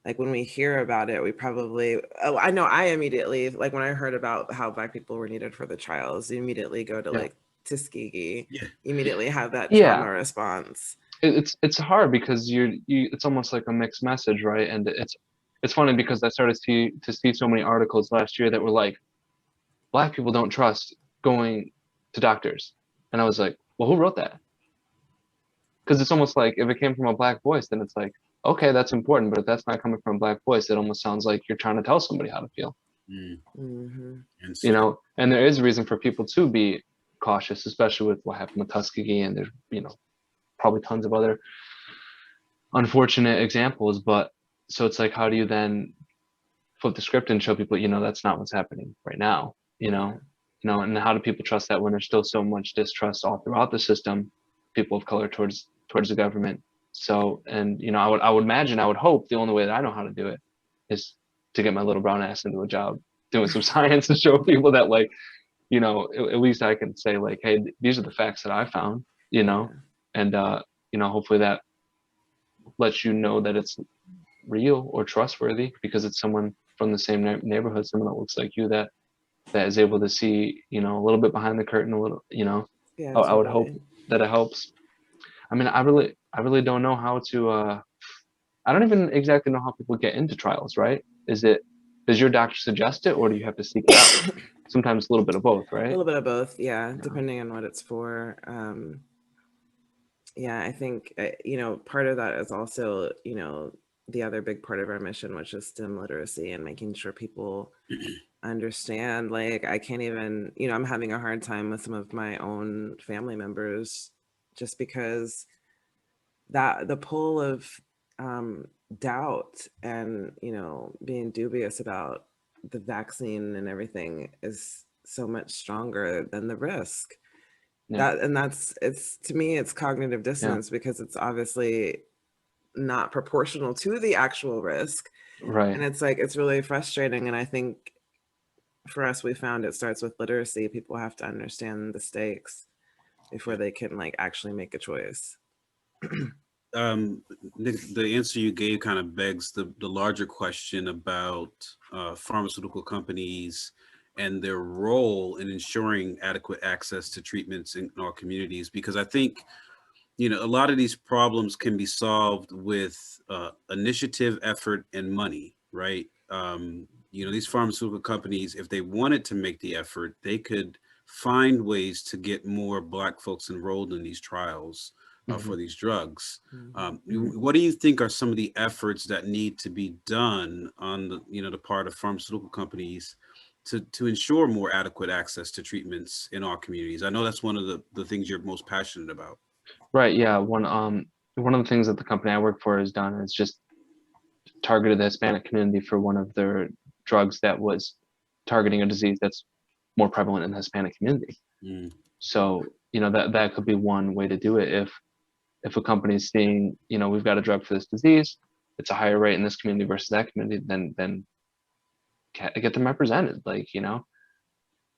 like when we hear about it, we probably, I know I immediately, like when I heard about how Black people were needed for the trials, you immediately go to like Tuskegee, you immediately have that trauma response. It's hard because it's almost like a mixed message, right? And it's funny because I started to see so many articles last year that were like, Black people don't trust going to doctors. And I was like, well, who wrote that? Because it's almost like if it came from a Black voice, then it's like, okay, that's important. But if that's not coming from a Black voice, it almost sounds like you're trying to tell somebody how to feel. Mm-hmm. And there is a reason for people to be cautious, especially with what happened with Tuskegee. And there's, probably tons of other unfortunate examples. But so it's like, how do you then flip the script and show people, that's not what's happening right now, and how do people trust that when there's still so much distrust all throughout the system, people of color towards towards the government. So, and you know, I would imagine, I would hope the only way that I know how to do it is to get my little brown ass into a job doing some science and show people that, like, you know, at least I can say like, hey, these are the facts that I found, you know, and you know, hopefully that lets you know that it's real or trustworthy because it's someone from the same neighborhood, someone that looks like you, that is able to see, you know, a little bit behind the curtain, a little, you know. Yeah, I would hope totally. that it helps. I mean, I really don't know how to. I don't even exactly know how people get into trials, right? Does your doctor suggest it, or do you have to seek it out? Sometimes a little bit of both, A right? little bit of both, yeah, Yeah. depending on what it's for. Yeah, I think, you know, part of that is also, you know, the other big part of our mission, which is STEM literacy and making sure people understand. Like, I can't even, you know, I'm having a hard time with some of my own family members just because that the pull of doubt and, you know, being dubious about the vaccine and everything is so much stronger than the risk. Yeah. It's, to me, it's cognitive dissonance because it's obviously not proportional to the actual risk. Right. And it's like, it's really frustrating. And I think for us, we found it starts with literacy. People have to understand the stakes before they can like actually make a choice. Nick, the answer you gave kind of begs the larger question about pharmaceutical companies and their role in ensuring adequate access to treatments in our communities. Because I think, you know, a lot of these problems can be solved with initiative, effort, and money, right? You know, these pharmaceutical companies, if they wanted to make the effort, they could find ways to get more Black folks enrolled in these trials for these drugs. What do you think are some of the efforts that need to be done on the, you know, the part of pharmaceutical companies to ensure more adequate access to treatments in our communities? I know that's one of the things you're most passionate about. Right. Yeah. One of the things that the company I work for has done is just targeted the Hispanic community for one of their drugs that was targeting a disease that's more prevalent in the Hispanic community. Mm. So, you know, that could be one way to do it. If a company is seeing, you know, we've got a drug for this disease, it's a higher rate in this community versus that community, then get them represented. Like, you know,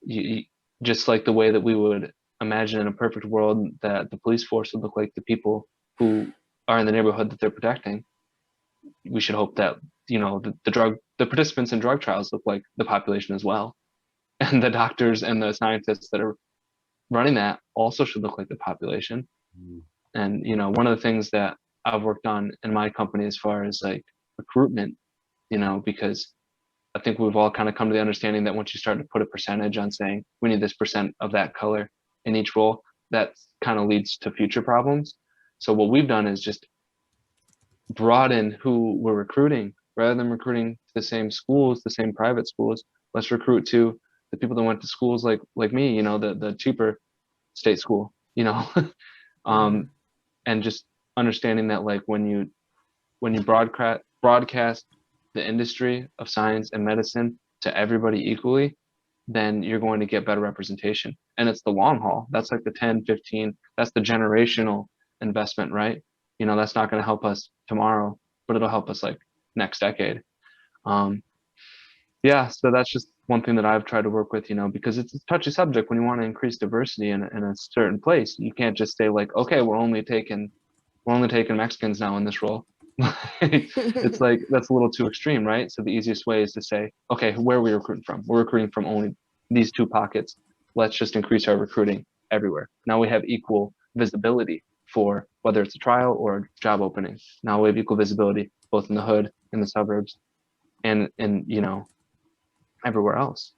you just like the way that we would imagine in a perfect world that the police force would look like the people who are in the neighborhood that they're protecting. We should hope that, you know, the participants in drug trials look like the population as well, and the doctors and the scientists that are running that also should look like the population. Mm. And you know, one of the things that I've worked on in my company as far as like recruitment, you know, because I think we've all kind of come to the understanding that once you start to put a percentage on saying we need this percent of that color in each role, that kind of leads to future problems. So what we've done is just broaden who we're recruiting. Rather than recruiting to the same schools, the same private schools, let's recruit to the people that went to schools like me, you know, the cheaper state school, you know. And just understanding that like when you broadcast the industry of science and medicine to everybody equally, then you're going to get better representation. And it's the long haul. That's like the 10, 15, that's the generational investment, right? You know, that's not going to help us tomorrow, but it'll help us like next decade. Yeah, so that's just one thing that I've tried to work with, you know, because it's a touchy subject when you want to increase diversity in a certain place. You can't just say like, okay, we're only taking Mexicans now in this role. It's like that's a little too extreme, right? So the easiest way is to say, okay, where are we recruiting from? We're recruiting from only these two pockets. Let's just increase our recruiting everywhere. Now we have equal visibility for whether it's a trial or a job opening. Now we have equal visibility both in the hood, in the suburbs, and you know, everywhere else.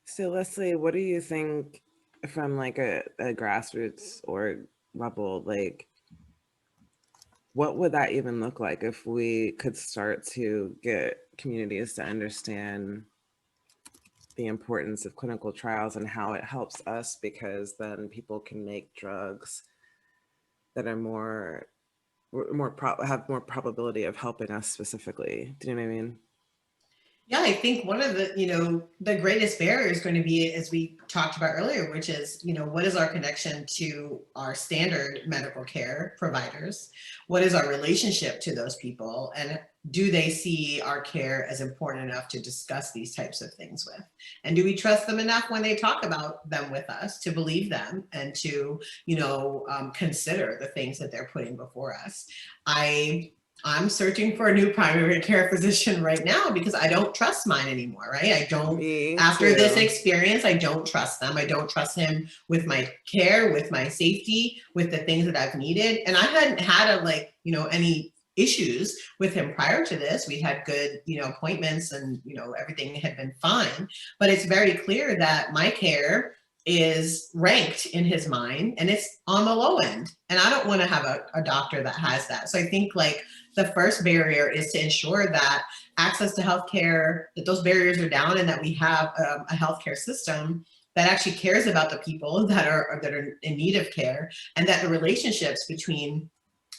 So Leslie, what do you think from like a grassroots or level, like what would that even look like if we could start to get communities to understand the importance of clinical trials and how it helps us, because then people can make drugs that are have more probability of helping us specifically. Do you know what I mean? Yeah, I think one of the, the greatest barrier is going to be, as we talked about earlier, which is, what is our connection to our standard medical care providers? What is our relationship to those people? And do they see our care as important enough to discuss these types of things with? And do we trust them enough when they talk about them with us to believe them and to, consider the things that they're putting before us? I'm searching for a new primary care physician right now because I don't trust mine anymore, right? I don't, Me after this too. experience, I don't trust them. I don't trust him with my care, with my safety, with the things that I've needed. And I hadn't had any issues with him prior to this. We had good, appointments and, everything had been fine. But it's very clear that my care is ranked in his mind and it's on the low end. And I don't want to have a doctor that has that. So I think the first barrier is to ensure that access to healthcare, that those barriers are down and that we have a healthcare system that actually cares about the people that are in need of care, and that the relationships between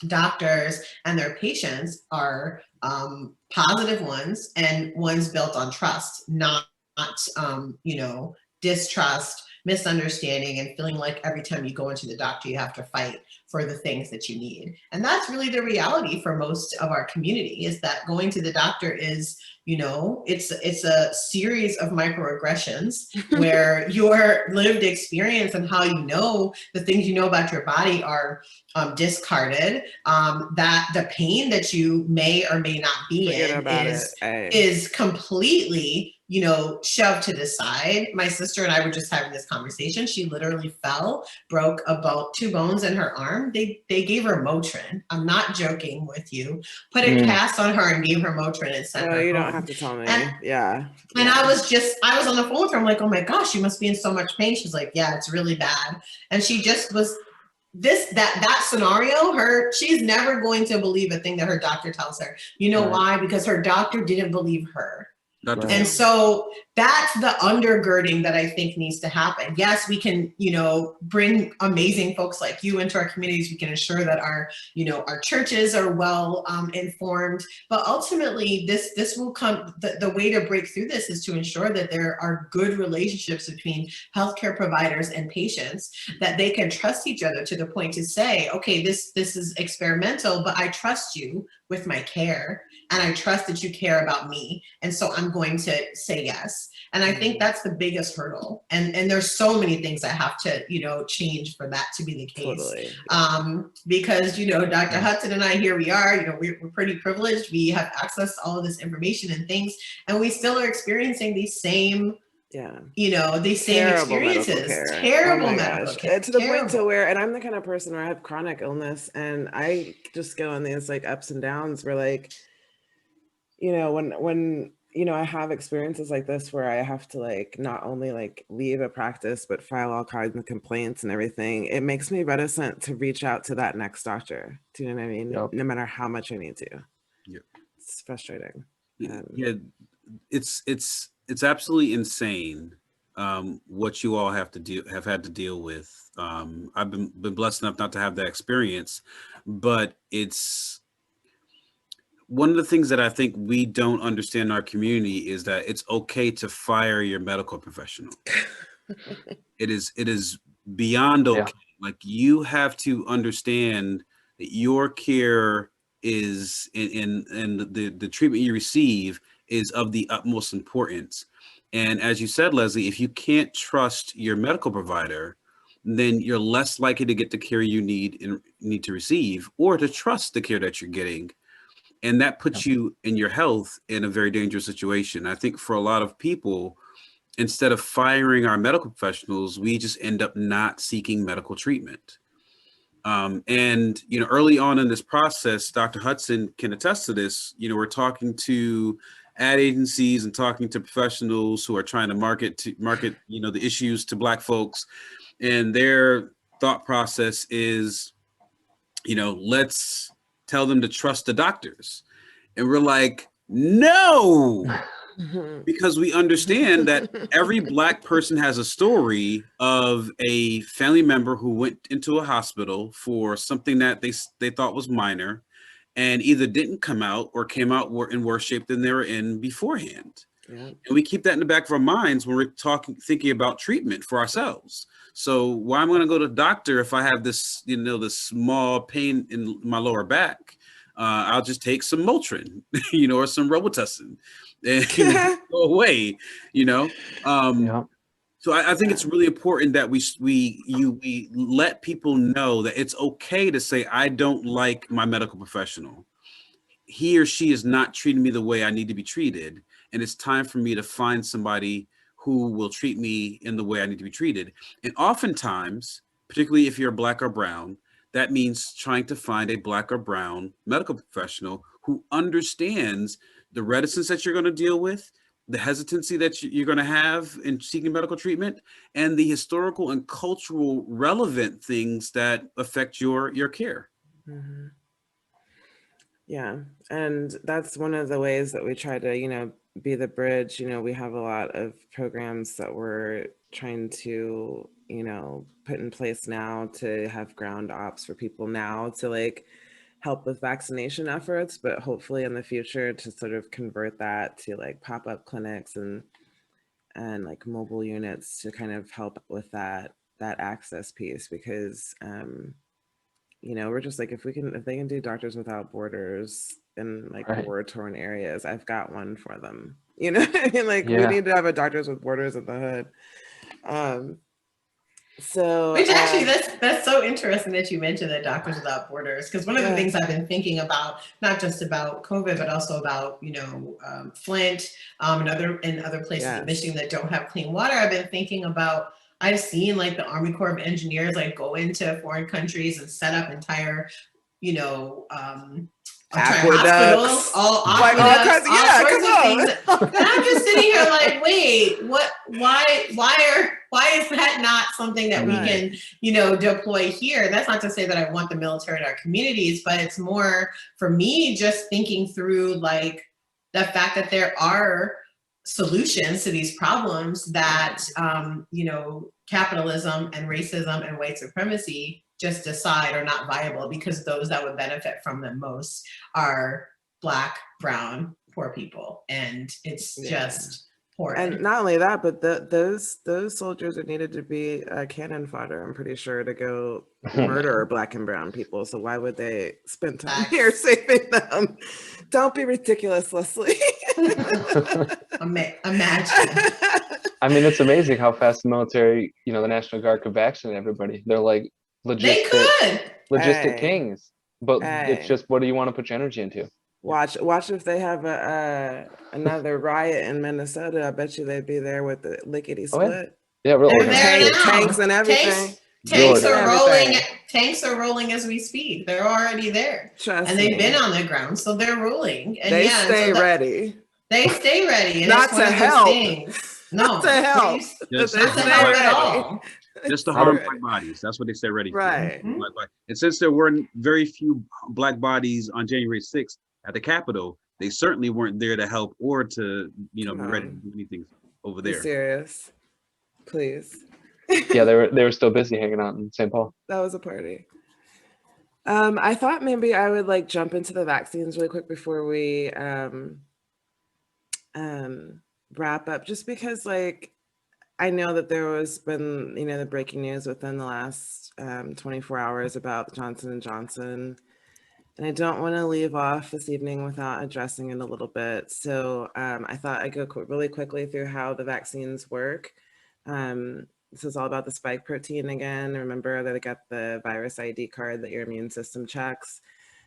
doctors and their patients are positive ones and ones built on trust, not distrust, misunderstanding, and feeling like every time you go into the doctor, you have to fight for the things that you need. And that's really the reality for most of our community, is that going to the doctor is, it's a series of microaggressions where your lived experience and how the things you know about your body are discarded, that the pain that you may or may not be is completely shoved to the side. My sister and I were just having this conversation. She literally fell, broke two bones in her arm. They gave her Motrin. I'm not joking with you. Put a cast on her and gave her Motrin and sent her you home. Don't have to tell me. And I was on the phone with her. I'm like, oh my gosh, you must be in so much pain. She's like, yeah, it's really bad. And she just was that scenario, she's never going to believe a thing that her doctor tells her. You know why? Because her doctor didn't believe her. And so that's the undergirding that I think needs to happen. Yes, we can, bring amazing folks like you into our communities. We can ensure that our churches are well informed. But ultimately, this will come. The way to break through this is to ensure that there are good relationships between healthcare providers and patients, that they can trust each other to the point to say, okay, this is experimental, but I trust you with my care, and I trust that you care about me. And so I'm going to say yes. And I think that's the biggest hurdle. And there's so many things that have to, change for that to be the case. Totally. Because, Dr. Hudson and I, here we are, we're pretty privileged. We have access to all of this information and things, and we still are experiencing these same these same experiences. Terrible medical care. To the point to where, and I'm the kind of person where I have chronic illness and I just go on these ups and downs where when I have experiences like this where I have to not only leave a practice, but file all kinds of complaints and everything, it makes me reticent to reach out to that next doctor. Do you know what I mean? Yep. No matter how much I need to. Yep. It's frustrating. It's absolutely insane what you all have had to deal with. I've been blessed enough not to have that experience, but it's one of the things that I think we don't understand in our community is that it's okay to fire your medical professional. It is beyond okay. You have to understand that your care is and the treatment you receive is of the utmost importance. And as you said, Leslie, if you can't trust your medical provider, then you're less likely to get the care you need to receive, or to trust the care that you're getting. And that puts you and your health in a very dangerous situation. I think for a lot of people, instead of firing our medical professionals, we just end up not seeking medical treatment. And early on in this process, Dr. Hudson can attest to this. We're talking to ad agencies and talking to professionals who are trying to market the issues to Black folks, and their thought process is, let's tell them to trust the doctors. And we're like, no, because we understand that every Black person has a story of a family member who went into a hospital for something that they thought was minor, and either didn't come out or came out in worse shape than they were in beforehand. Yeah. And we keep that in the back of our minds when we're thinking about treatment for ourselves. So why am I going to go to the doctor if I have this, this small pain in my lower back? I'll just take some Motrin, or some Robitussin, and go away, Yeah. So I think it's really important that we let people know that it's okay to say, I don't like my medical professional. He or she is not treating me the way I need to be treated. And it's time for me to find somebody who will treat me in the way I need to be treated. And oftentimes, particularly if you're Black or brown, that means trying to find a Black or brown medical professional who understands the reticence that you're going to deal with, the hesitancy that you're going to have in seeking medical treatment, and the historical and cultural relevant things that affect your care. Mhm. Yeah, and that's one of the ways that we try to, be the bridge. We have a lot of programs that we're trying to, put in place now to have ground ops for people now to like help with vaccination efforts, but hopefully in the future to sort of convert that to like pop-up clinics and like mobile units to kind of help with that access piece, because we're just like, if they can do Doctors Without Borders in like Right. war-torn areas, I've got one for them. You know what I mean? Like we Yeah. need to have a Doctors with Borders in the hood. So Which actually, that's so interesting that you mentioned the Doctors Without Borders, because one of the Yeah. things I've been thinking about, not just about COVID, but also about Flint and other places in Yes. Michigan that don't have clean water. I've been thinking about. I've seen like the Army Corps of Engineers like go into foreign countries and set up entire, Aqueducts. hospitals, all Like all aqueducts, kinds of, all yeah, sorts come of on. things. And I'm just sitting here like, wait, what? Why is that not something that we Right. can, deploy here? That's not to say that I want the military in our communities, but it's more for me just thinking through like the fact that there are solutions to these problems that capitalism and racism and white supremacy just decide are not viable, because those that would benefit from them most are Black, brown, poor people, and it's just horrid. And not only that, but those soldiers are needed to be cannon fodder, I'm pretty sure, to go murder Black and brown people. So why would they spend time here saving them? Don't be ridiculous, Leslie. Imagine. I mean, it's amazing how fast the military, the National Guard could vaccinate everybody. They're like They could. logistic Hey. kings. But Hey. it's just, what do you want to put your energy into? Watch if they have another riot in Minnesota. I bet you they'd be there with the lickety split. Yeah, real They're organized. there now. Tanks and everything. Tanks Real are organized. rolling. Tanks are rolling as we speak. They're already there, Trust and they've me. been on the ground, so they're rolling. And They yeah, stay so ready. They stay ready. And Not it's one to of those help. things. No, Not to help. Just They not to stay help at ready. all. Just to Stay harm ready. Black bodies. That's what they stay ready for. Right. Mhm. Black bodies. And since there were very few Black bodies on January 6th at the Capitol, they certainly weren't there to help or to, be ready to do anything over Be there. serious, please. Yeah, they were still busy hanging out in St. Paul. That was a party. I thought maybe I would like jump into the vaccines really quick before we wrap up, just because like I know that there was been the breaking news within the last 24 hours about Johnson & Johnson, and I don't want to leave off this evening without addressing it a little bit. So I thought I'd go really quickly through how the vaccines work. This is all about the spike protein again. Remember that I got the virus ID card that your immune system checks.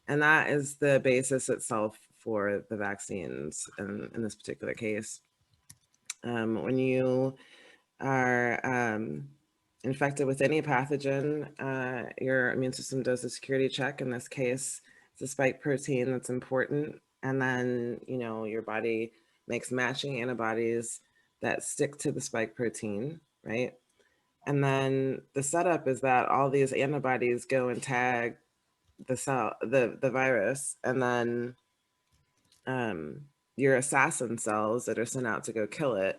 And that is the basis itself for the vaccines in this particular case. When you are infected with any pathogen, your immune system does a security check. In this case, it's a spike protein that's important. And then, your body makes matching antibodies that stick to the spike protein, right? And then the setup is that all these antibodies go and tag the virus, and then your assassin cells that are sent out to go kill it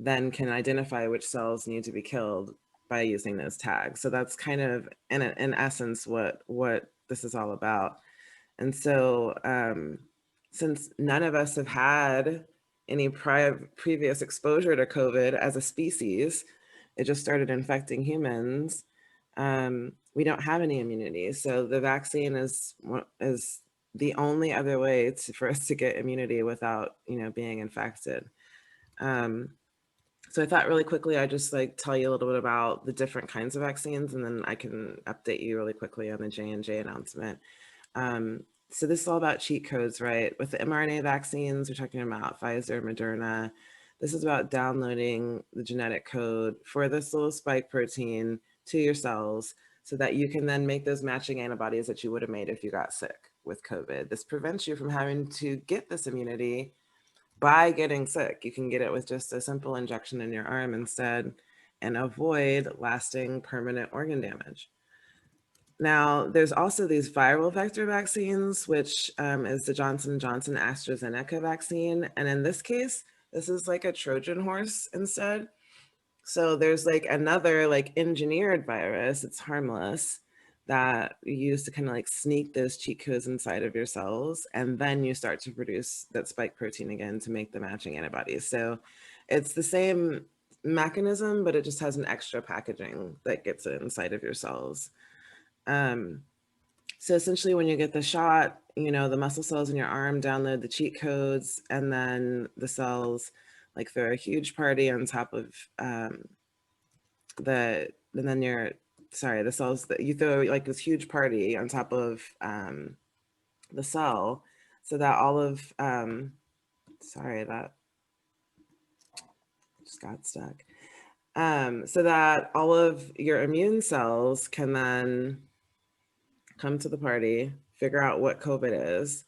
then can identify which cells need to be killed by using those tags. So that's kind of in essence what this is all about. And so since none of us have had any previous exposure to COVID as a species. It just started infecting humans. We don't have any immunity. So the vaccine is the only other way for us to get immunity without, being infected. So I thought really quickly, I'd just like tell you a little bit about the different kinds of vaccines, and then I can update you really quickly on the J&J announcement. So this is all about cheat codes, right? With the mRNA vaccines, we're talking about Pfizer, Moderna. This is about downloading the genetic code for this little spike protein to your cells so that you can then make those matching antibodies that you would have made if you got sick with COVID. This prevents you from having to get this immunity by getting sick. You can get it with just a simple injection in your arm instead and avoid lasting permanent organ damage. Now, there's also these viral vector vaccines, which is the Johnson & Johnson AstraZeneca vaccine. And in this case, this is like a Trojan horse instead. So there's like another like engineered virus, it's harmless, that you use to kind of like sneak those cheat codes inside of your cells. And then you start to produce that spike protein again to make the matching antibodies. So it's the same mechanism, but it just has an extra packaging that gets it inside of your cells. So essentially when you get the shot, the muscle cells in your arm download the cheat codes, and then the cells like throw a huge party on top of the cells that you throw like this huge party on top of the cell so that all of that just got stuck. So that all of your immune cells can then come to the party, figure out what COVID is,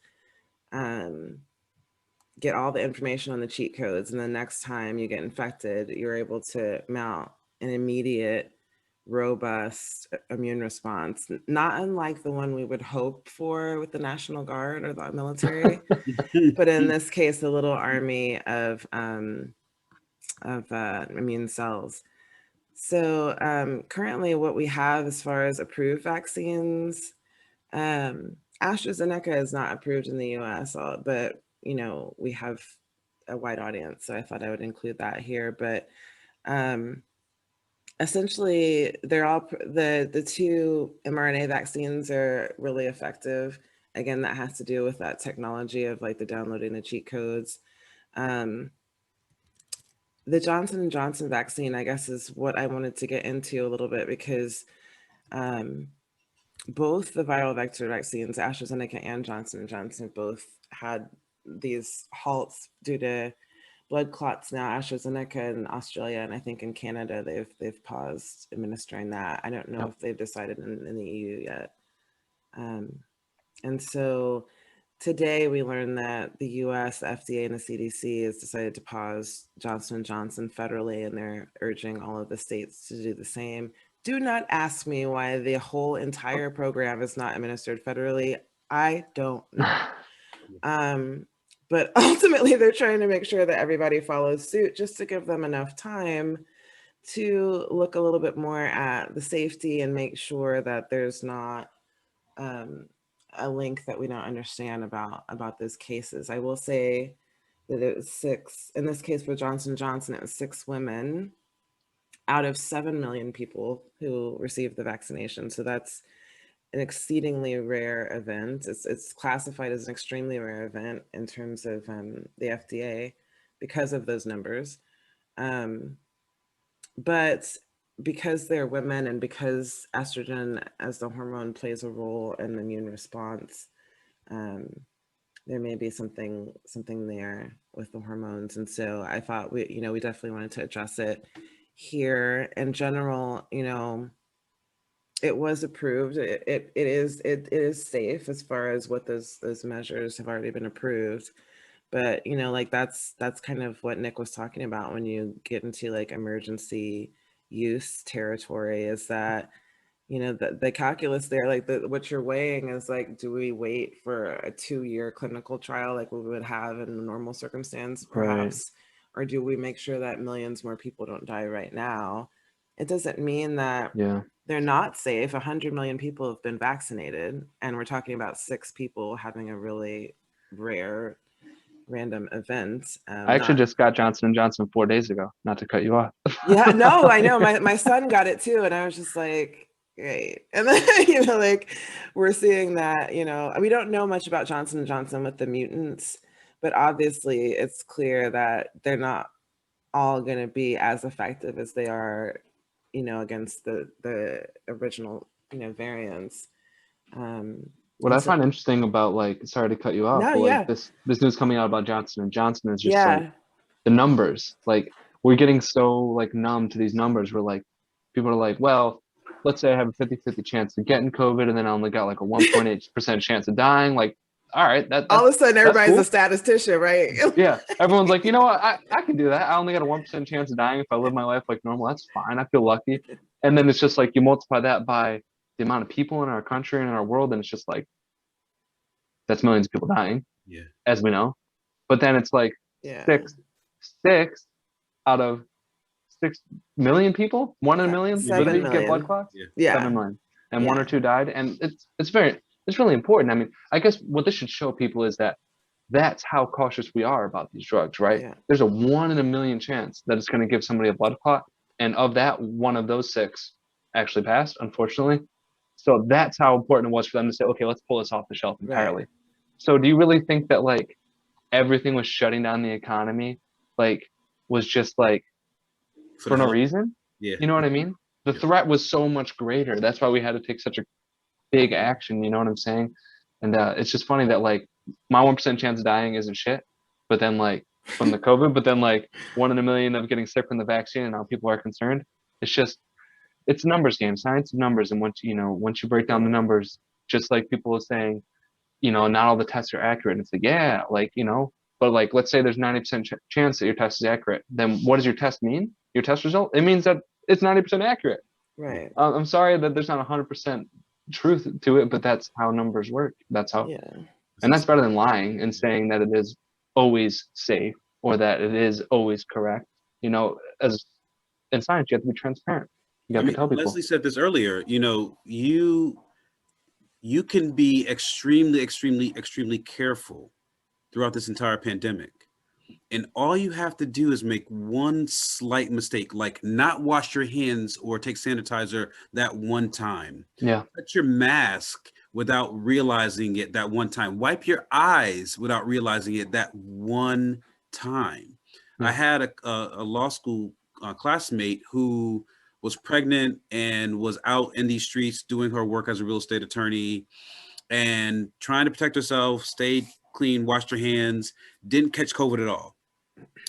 get all the information on the cheat codes, and the next time you get infected, you're able to mount an immediate, robust immune response, not unlike the one we would hope for with the National Guard or the military, but in this case, a little army of immune cells. So currently what we have as far as approved vaccines, AstraZeneca is not approved in the US, but we have a wide audience, so I thought I would include that here. But essentially, they're all the two mRNA vaccines are really effective. Again, that has to do with that technology of like the downloading the cheat codes. The Johnson & Johnson vaccine, I guess, is what I wanted to get into a little bit because both the viral vector vaccines, AstraZeneca and Johnson & Johnson, both had these halts due to blood clots. Now AstraZeneca in Australia and I think in Canada, they've paused administering that. I don't know if they've decided in the EU yet. And so today we learned that the US, the FDA, and the CDC has decided to pause Johnson & Johnson federally, and they're urging all of the states to do the same. Do not ask me why the whole entire program is not administered federally. I don't know. But ultimately, they're trying to make sure that everybody follows suit just to give them enough time to look a little bit more at the safety and make sure that there's not a link that we don't understand about those cases. I will say that it was 6, in this case for Johnson & Johnson, it was 6 women out of 7 million people who received the vaccination. So that's an exceedingly rare event. It's classified as an extremely rare event in terms of the FDA because of those numbers. But because they're women and because estrogen as the hormone plays a role in the immune response, there may be something there with the hormones. And so I thought we definitely wanted to address it here. In general, it was approved. It is safe as far as what those measures have already been approved. But that's kind of what Nick was talking about when you get into like emergency use territory, is that the calculus there, like what you're weighing is like, do we wait for a 2-year clinical trial like we would have in a normal circumstance perhaps, or do we make sure that millions more people don't die right now? It doesn't mean that they're not safe. 100 million people have been vaccinated, and we're talking about 6 people having a really rare random event. I actually just got Johnson & Johnson 4 days ago, not to cut you off. Yeah, no, I know. My son got it too, and I was just like, great. And then, like we're seeing that, we don't know much about Johnson & Johnson with the mutants, but obviously it's clear that they're not all going to be as effective as they are, against the original, variants. What I find interesting about, like, sorry to cut you off, No, but like yeah. this news coming out about Johnson & Johnson is just Yeah. like the numbers. Like, we're getting so like numb to these numbers. We're like, people are like, well, let's say I have a 50-50 chance of getting COVID, and then I only got like a 1.8% chance of dying. Like, all right, All of a sudden everybody's cool. a statistician, right? Yeah, everyone's like, you know what, I can do that. I only got a 1% chance of dying if I live my life like normal. That's fine. I feel lucky. And then it's just like you multiply that by the amount of people in our country and in our world, and it's just like that's millions of people dying. Yeah. As we know. But then it's like Yeah. six out of 6 million people, 1 in a million, 7 literally get blood million. clots. Yeah. 7 million, and 1 Yeah. or 2 died, and it's really important. I mean, I guess what this should show people is that that's how cautious we are about these drugs, right? Yeah. There's a 1 in a million chance that it's going to give somebody a blood clot, and of that, 1 of those 6 actually passed, unfortunately. So that's how important it was for them to say, okay, let's pull this off the shelf entirely. Right. So do you really think that like everything was shutting down the economy, like was just like for no reason? Yeah. You know what I mean? The threat was so much greater. That's why we had to take such a big action. You know what I'm saying? And it's just funny that like my 1% chance of dying isn't shit, but then like from the COVID, but then like 1 in a million of getting sick from the vaccine, and now people are concerned. It's a numbers game, science of numbers. And once you break down the numbers, just like people are saying, not all the tests are accurate. And it's like, yeah, like, but like, let's say there's 90% chance that your test is accurate. Then what does your test mean? Your test result? It means that it's 90% accurate. Right. I'm sorry that there's not 100% truth to it, but that's how numbers work. That's how, Yeah. and that's better than lying and saying that it is always safe or that it is always correct. As in science, you have to be transparent. You have to tell people. Leslie said this earlier, you can be extremely, extremely, extremely careful throughout this entire pandemic. And all you have to do is make one slight mistake, like not wash your hands or take sanitizer that one time. Yeah. Put your mask without realizing it that one time. Wipe your eyes without realizing it that one time. Yeah. I had a law school classmate who was pregnant and was out in these streets doing her work as a real estate attorney and trying to protect herself, stayed clean, washed her hands, didn't catch COVID at all.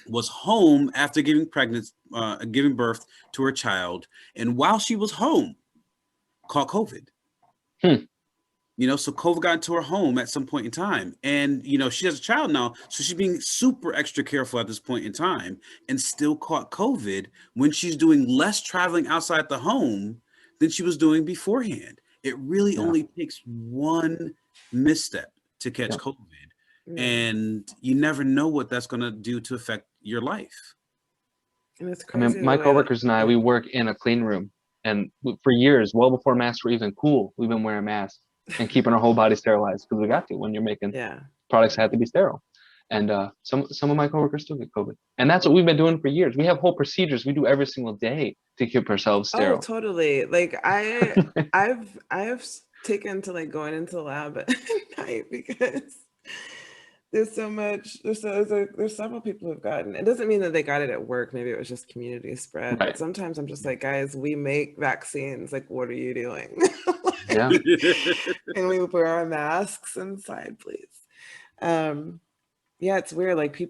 Was home after giving birth to her child, and while she was home, caught COVID. So COVID got into her home at some point in time, and she has a child now, so she's being super extra careful at this point in time, and still caught COVID when she's doing less traveling outside the home than she was doing beforehand. It really only takes one misstep to catch COVID. And you never know what that's going to do to affect your life. And it's crazy. I mean, my coworkers and I, we work in a clean room, and for years, well before masks were even cool, we've been wearing masks and keeping our whole body sterilized because we got to when you're making products that have to be sterile. And some of my coworkers still get COVID, and that's what we've been doing for years. We have whole procedures we do every single day to keep ourselves sterile. Oh, totally. Like I've taken to like going into the lab at night because there's so much. There's several people who've gotten. It doesn't mean that they got it at work. Maybe it was just community spread. Right. But sometimes I'm just like, guys, we make vaccines. Like, what are you doing? Yeah. And we wear our masks inside, please. Yeah, it's weird. Like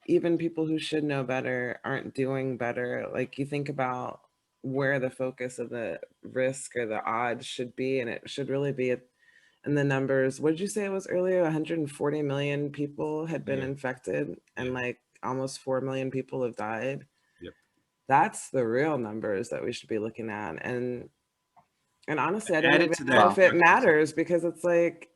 even people who should know better aren't doing better. Like you think about where the focus of the risk or the odds should be, and it should really be in the numbers. What did you say it was earlier? 140 million people had been infected, and like almost 4 million people have died. Yep. That's the real numbers that we should be looking at. And honestly, I don't Added even to know that- if it matters because it's like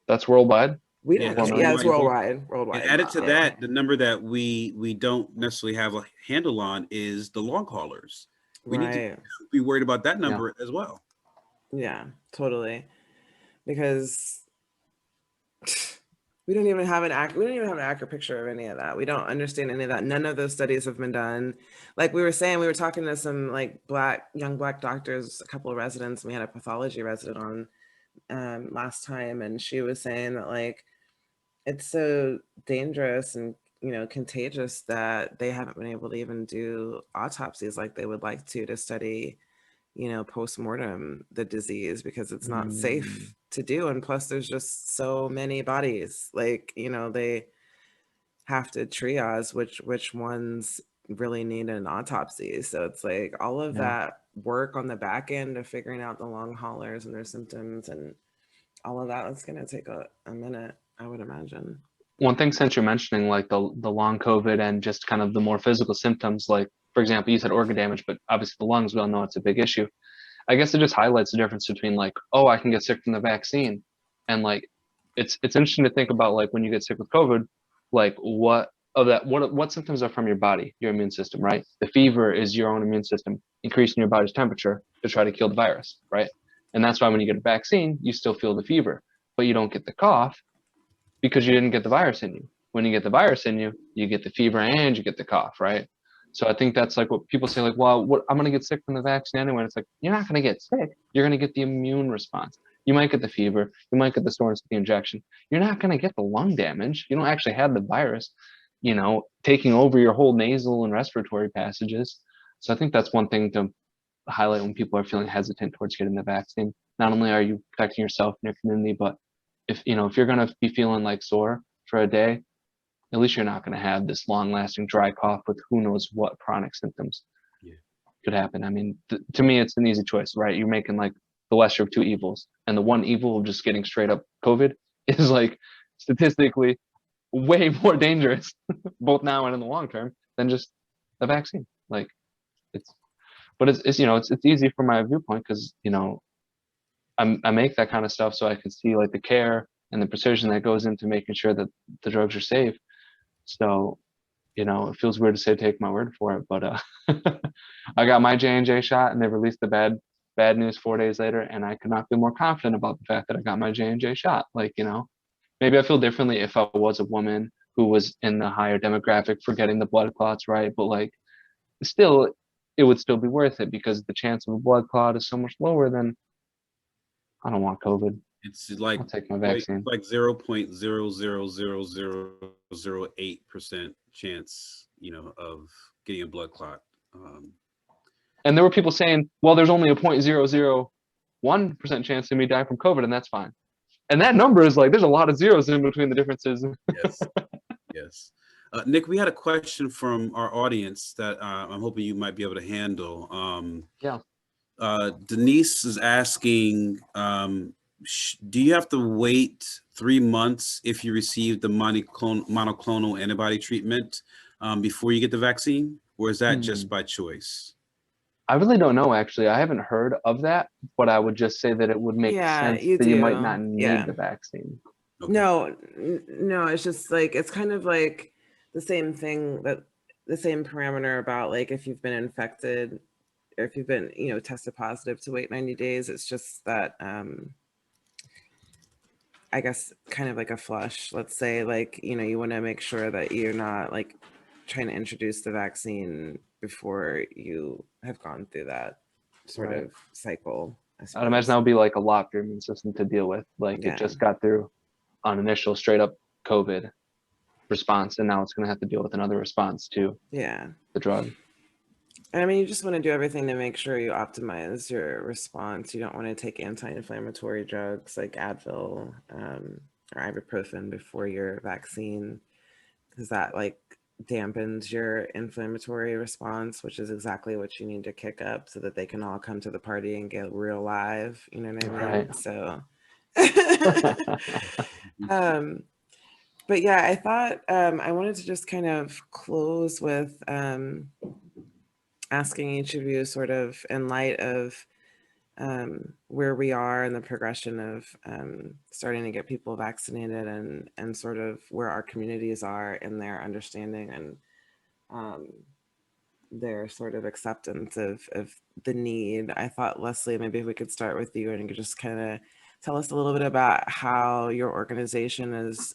That's worldwide. we Yeah, don't. that's Yeah, it's worldwide. worldwide. And added to Yeah. that, the number that we don't necessarily have a handle on is the long haulers. We need to be worried about that number as well. Yeah, totally. Because We don't even have an accurate picture of any of that. We don't understand any of that. None of those studies have been done. Like we were saying, we were talking to some like young black doctors, a couple of residents, and we had a pathology resident on last time, and she was saying that like it's so dangerous and contagious that they haven't been able to even do autopsies like they would like to study post-mortem the disease, because it's not safe to do. And plus there's just so many bodies, like they have to triage which ones really need an autopsy. So it's like all of Yeah. that work on the back end of figuring out the long haulers and their symptoms and all of that, it's going to take a minute, I would imagine. One thing, since you're mentioning like the long COVID and just kind of the more physical symptoms, like for example, you said organ damage, but obviously the lungs, we all know it's a big issue. I guess it just highlights the difference between like, oh, I can get sick from the vaccine, and like it's interesting to think about like when you get sick with COVID, like what symptoms are from your body, your immune system, right? The fever is your own immune system increasing your body's temperature to try to kill the virus, right? And that's why when you get a vaccine, you still feel the fever, but you don't get the cough because you didn't get the virus in you. When you get the virus in you, you get the fever and you get the cough, right? So I think that's like what people say, like, well, I'm going to get sick from the vaccine anyway. And it's like, you're not going to get sick. You're going to get the immune response. You might get the fever. You might get the soreness of the injection. You're not going to get the lung damage. You don't actually have the virus, taking over your whole nasal and respiratory passages. So I think that's one thing to highlight when people are feeling hesitant towards getting the vaccine. Not only are you protecting yourself and your community, but if you're going to be feeling like sore for a day, at least you're not going to have this long-lasting dry cough with who knows what chronic symptoms could happen. I mean, to me, it's an easy choice, right? You're making like the lesser of two evils, and the one evil of just getting straight up COVID is like statistically way more dangerous, both now and in the long term, than just a vaccine. Like it's easy from my viewpoint because I make that kind of stuff so I can see like the care and the precision that goes into making sure that the drugs are safe. So, it feels weird to say take my word for it, but I got my J&J shot and they released the bad news 4 days later, and I could not feel more confident about the fact that I got my J&J shot. Like, maybe I feel differently if I was a woman who was in the higher demographic for getting the blood clots, right? But like, still, it would still be worth it because the chance of a blood clot is so much lower than I don't want COVID. It's like I'll take my vaccine. like 0.00008% chance, of getting a blood clot. And there were people saying, well, there's only a 0.001% chance of me dying from COVID, and that's fine. And that number is like, there's a lot of zeros in between the differences. Yes. Yes. Nick, we had a question from our audience that I'm hoping you might be able to handle. Yeah. Denise is asking, do you have to wait 3 months if you receive the monoclonal antibody treatment before you get the vaccine, or is that just by choice? I really don't know, actually. I haven't heard of that, but I would just say that it would make sense that you might not need the vaccine. Okay. No, it's just like, it's kind of like the same thing, that the same parameter about like if you've been infected or if you've been, tested positive, to wait 90 days. It's just that, I guess kind of like a flush. Let's say like, you want to make sure that you're not like trying to introduce the vaccine before you have gone through that sort of cycle. I'd imagine that would be like a lot for your immune system to deal with. Like it just got through an initial straight up COVID response, and now it's going to have to deal with another response to the drug. I mean, you just want to do everything to make sure you optimize your response. You don't want to take anti-inflammatory drugs like Advil or ibuprofen before your vaccine, because that like dampens your inflammatory response, which is exactly what you need to kick up so that they can all come to the party and get real live. You know what I mean? Right. So, but yeah, I thought I wanted to just kind of close with asking each of you, sort of in light of where we are in the progression of starting to get people vaccinated, and sort of where our communities are in their understanding and their sort of acceptance of the need. I thought, Leslie, maybe if we could start with you and you could just kind of tell us a little bit about how your organization is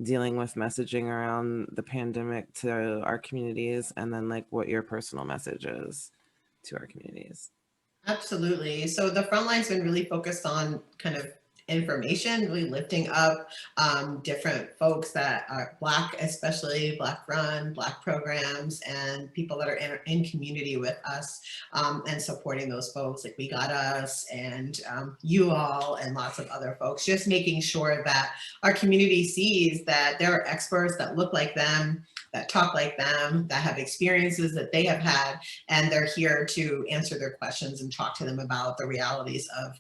dealing with messaging around the pandemic to our communities, and then like what your personal message is to our communities. Absolutely. So the Frontline's been really focused on kind of information, really lifting up different folks that are Black, especially Black run, Black programs, and people that are in community with us, and supporting those folks like We Got Us and you all and lots of other folks, just making sure that our community sees that there are experts that look like them, that talk like them, that have experiences that they have had, and they're here to answer their questions and talk to them about the realities of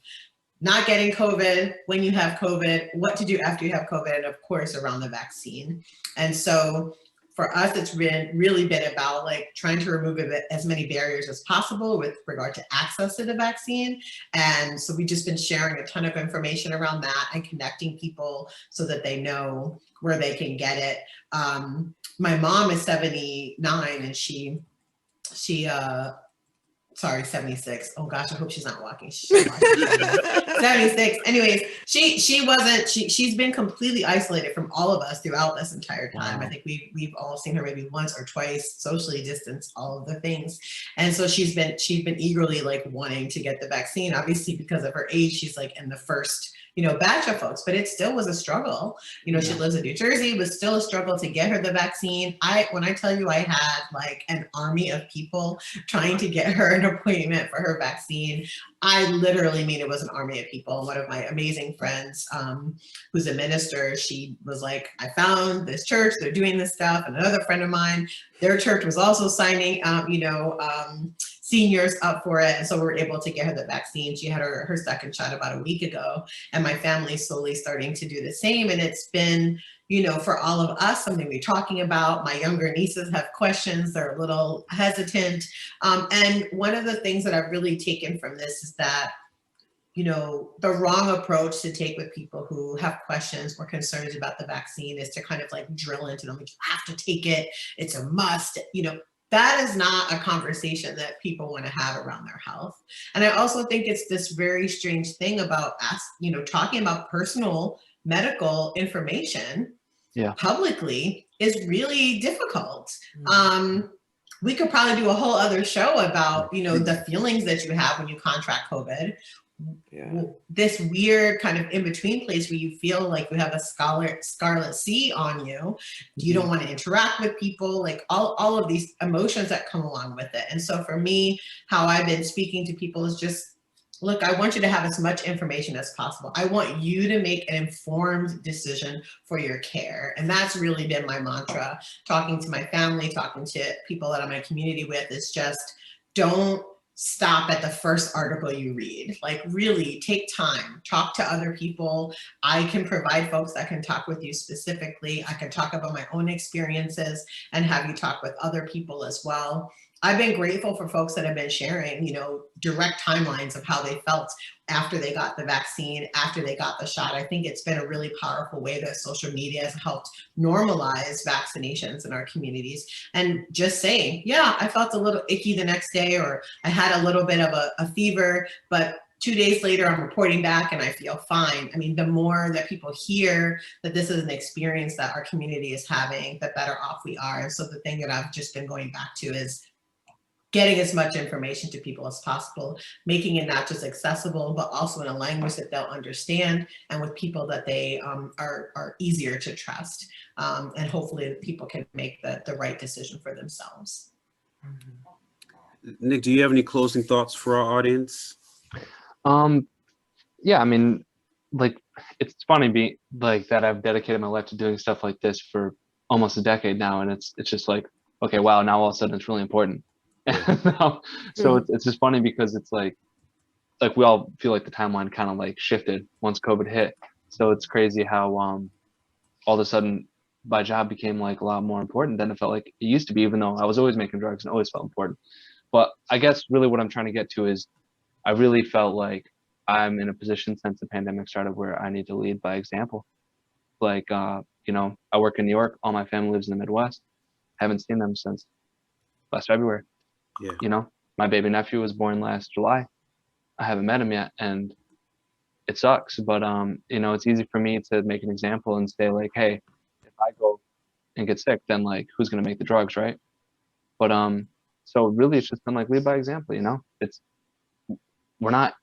not getting COVID, when you have COVID, what to do after you have COVID, and of course around the vaccine. And so for us, it's really been about like trying to remove as many barriers as possible with regard to access to the vaccine. And so we've just been sharing a ton of information around that and connecting people so that they know where they can get it. My mom is 79 and she sorry, 76. Oh gosh, I hope she's not walking. She's watching. 76. Anyways, she's been completely isolated from all of us throughout this entire time. Wow. I think we've all seen her maybe once or twice, socially distanced, all of the things. And so she's been eagerly like wanting to get the vaccine. Obviously, because of her age, she's like in the first batch of folks, but it still was a struggle. She lives in New Jersey, it was still a struggle to get her the vaccine. When I tell you I had like an army of people trying to get her an appointment for her vaccine, I literally mean it was an army of people. One of my amazing friends, who's a minister, she was like, I found this church, they're doing this stuff. And another friend of mine, their church was also signing, seniors up for it. And so we were able to get her the vaccine. She had her second shot about a week ago, and my family's slowly starting to do the same. And it's been, for all of us, something we're talking about. My younger nieces have questions. They're a little hesitant. And one of the things that I've really taken from this is that, the wrong approach to take with people who have questions or concerns about the vaccine is to kind of like drill into them, like, you have to take it, it's a must. That is not a conversation that people want to have around their health. And I also think it's this very strange thing about us, talking about personal medical information publicly is really difficult. We could probably do a whole other show about, the feelings that you have when you contract COVID. Yeah. This weird kind of in-between place where you feel like you have a scarlet C on you. You don't want to interact with people, like all of these emotions that come along with it. And so for me, how I've been speaking to people is just, look, I want you to have as much information as possible. I want you to make an informed decision for your care. And that's really been my mantra, talking to my family, talking to people that I'm in a community with, is just don't stop at the first article you read. Like really take time, talk to other people. I can provide folks that can talk with you specifically. I can talk about my own experiences and have you talk with other people as well. I've been grateful for folks that have been sharing, direct timelines of how they felt after they got the vaccine, after they got the shot. I think it's been a really powerful way that social media has helped normalize vaccinations in our communities. And just saying, yeah, I felt a little icky the next day, or I had a little bit of a fever, but 2 days later, I'm reporting back and I feel fine. I mean, the more that people hear that this is an experience that our community is having, the better off we are. And so the thing that I've just been going back to is getting as much information to people as possible, making it not just accessible, but also in a language that they'll understand and with people that they are easier to trust. And hopefully people can make the right decision for themselves. Nick, do you have any closing thoughts for our audience? Yeah, I mean, like, it's funny being like that I've dedicated my life to doing stuff like this for almost a decade now. And it's just like, okay, wow, now all of a sudden it's really important. So it's just funny because it's like we all feel like the timeline kind of like shifted once COVID hit. So it's crazy how all of a sudden my job became like a lot more important than it felt like it used to be, even though I was always making drugs and always felt important. But I guess really what I'm trying to get to is I really felt like I'm in a position since the pandemic started where I need to lead by example. Like, I work in New York, all my family lives in the Midwest. Haven't seen them since last February. Yeah. My baby nephew was born last July. I haven't met him yet. And it sucks, but you know, it's easy for me to make an example and say like, hey, if I go and get sick, then like who's gonna make the drugs, right? But so really it's just been like lead by example, you know? It's we're not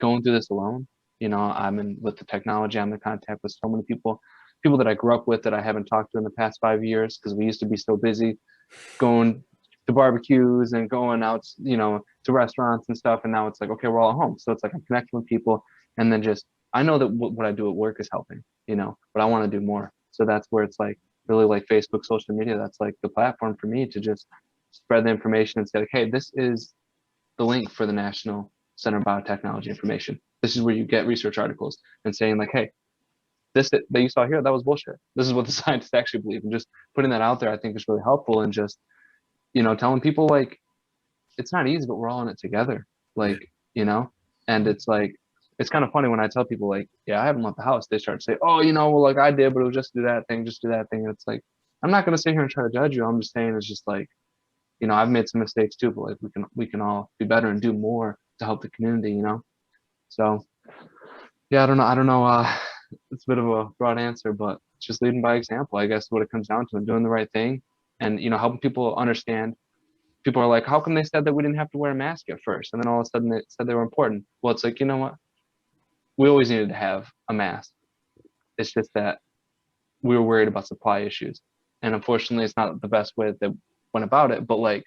going through this alone. You know, I'm in with the technology, I'm in contact with so many people, people that I grew up with that I haven't talked to in the past 5 years because we used to be so busy going to barbecues and going out, you know, to restaurants and stuff. And now it's like, okay, we're all at home. So it's like I'm connecting with people and then just, I know that what I do at work is helping, you know, but I want to do more. So that's where it's like really like Facebook, social media, that's like the platform for me to just spread the information and say, like, hey, this is the link for the National Center of Biotechnology Information. This is where you get research articles and saying like, hey, this that you saw here, that was bullshit. This is what the scientists actually believe. And just putting that out there, I think is really helpful. And just, you know, telling people like, it's not easy, but we're all in it together. Like, you know, and it's like, it's kind of funny when I tell people like, yeah, I haven't left the house. They start to say, oh, you know, well, like I did, but it was just do that thing, just do that thing. And it's like, I'm not going to sit here and try to judge you. I'm just saying it's just like, you know, I've made some mistakes too, but like we can all be better and do more to help the community, you know? So yeah, I don't know. It's a bit of a broad answer, but it's just leading by example, I guess what it comes down to, and doing the right thing and, you know, helping people understand. People are like, how come they said that we didn't have to wear a mask at first? And then all of a sudden they said they were important. Well, it's like, you know what? We always needed to have a mask. It's just that we were worried about supply issues. And unfortunately, it's not the best way that they went about it, but like,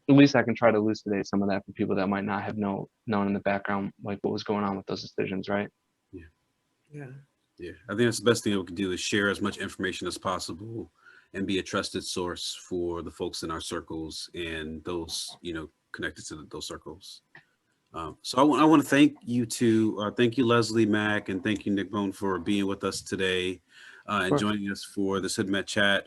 at least I can try to elucidate some of that for people that might not have known in the background, like what was going on with those decisions, right? Yeah. Yeah, I think that's the best thing we can do is share as much information as possible and be a trusted source for the folks in our circles and those, you know, connected to those circles. So I want to thank you thank you, Leslie Mack, and thank you, Nick Bone, for being with us today and course. joining us for this HoodMed chat.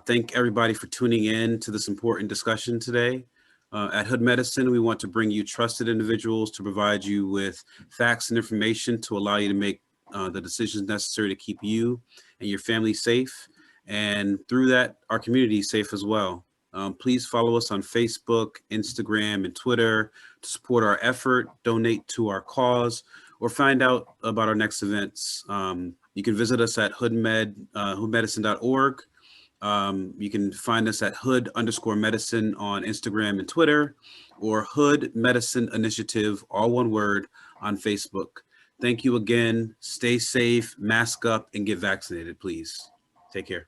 Thank everybody for tuning in to this important discussion today. At Hood Medicine, we want to bring you trusted individuals to provide you with facts and information to allow you to make the decisions necessary to keep you and your family safe. And through that, our community safe as well. Please follow us on Facebook, Instagram, and Twitter to support our effort, donate to our cause, or find out about our next events. You can visit us at hoodmedicine.org. You can find us at hood_medicine on Instagram and Twitter, or Hood Medicine Initiative, all one word, on Facebook. Thank you again. Stay safe, mask up, and get vaccinated, please. Take care.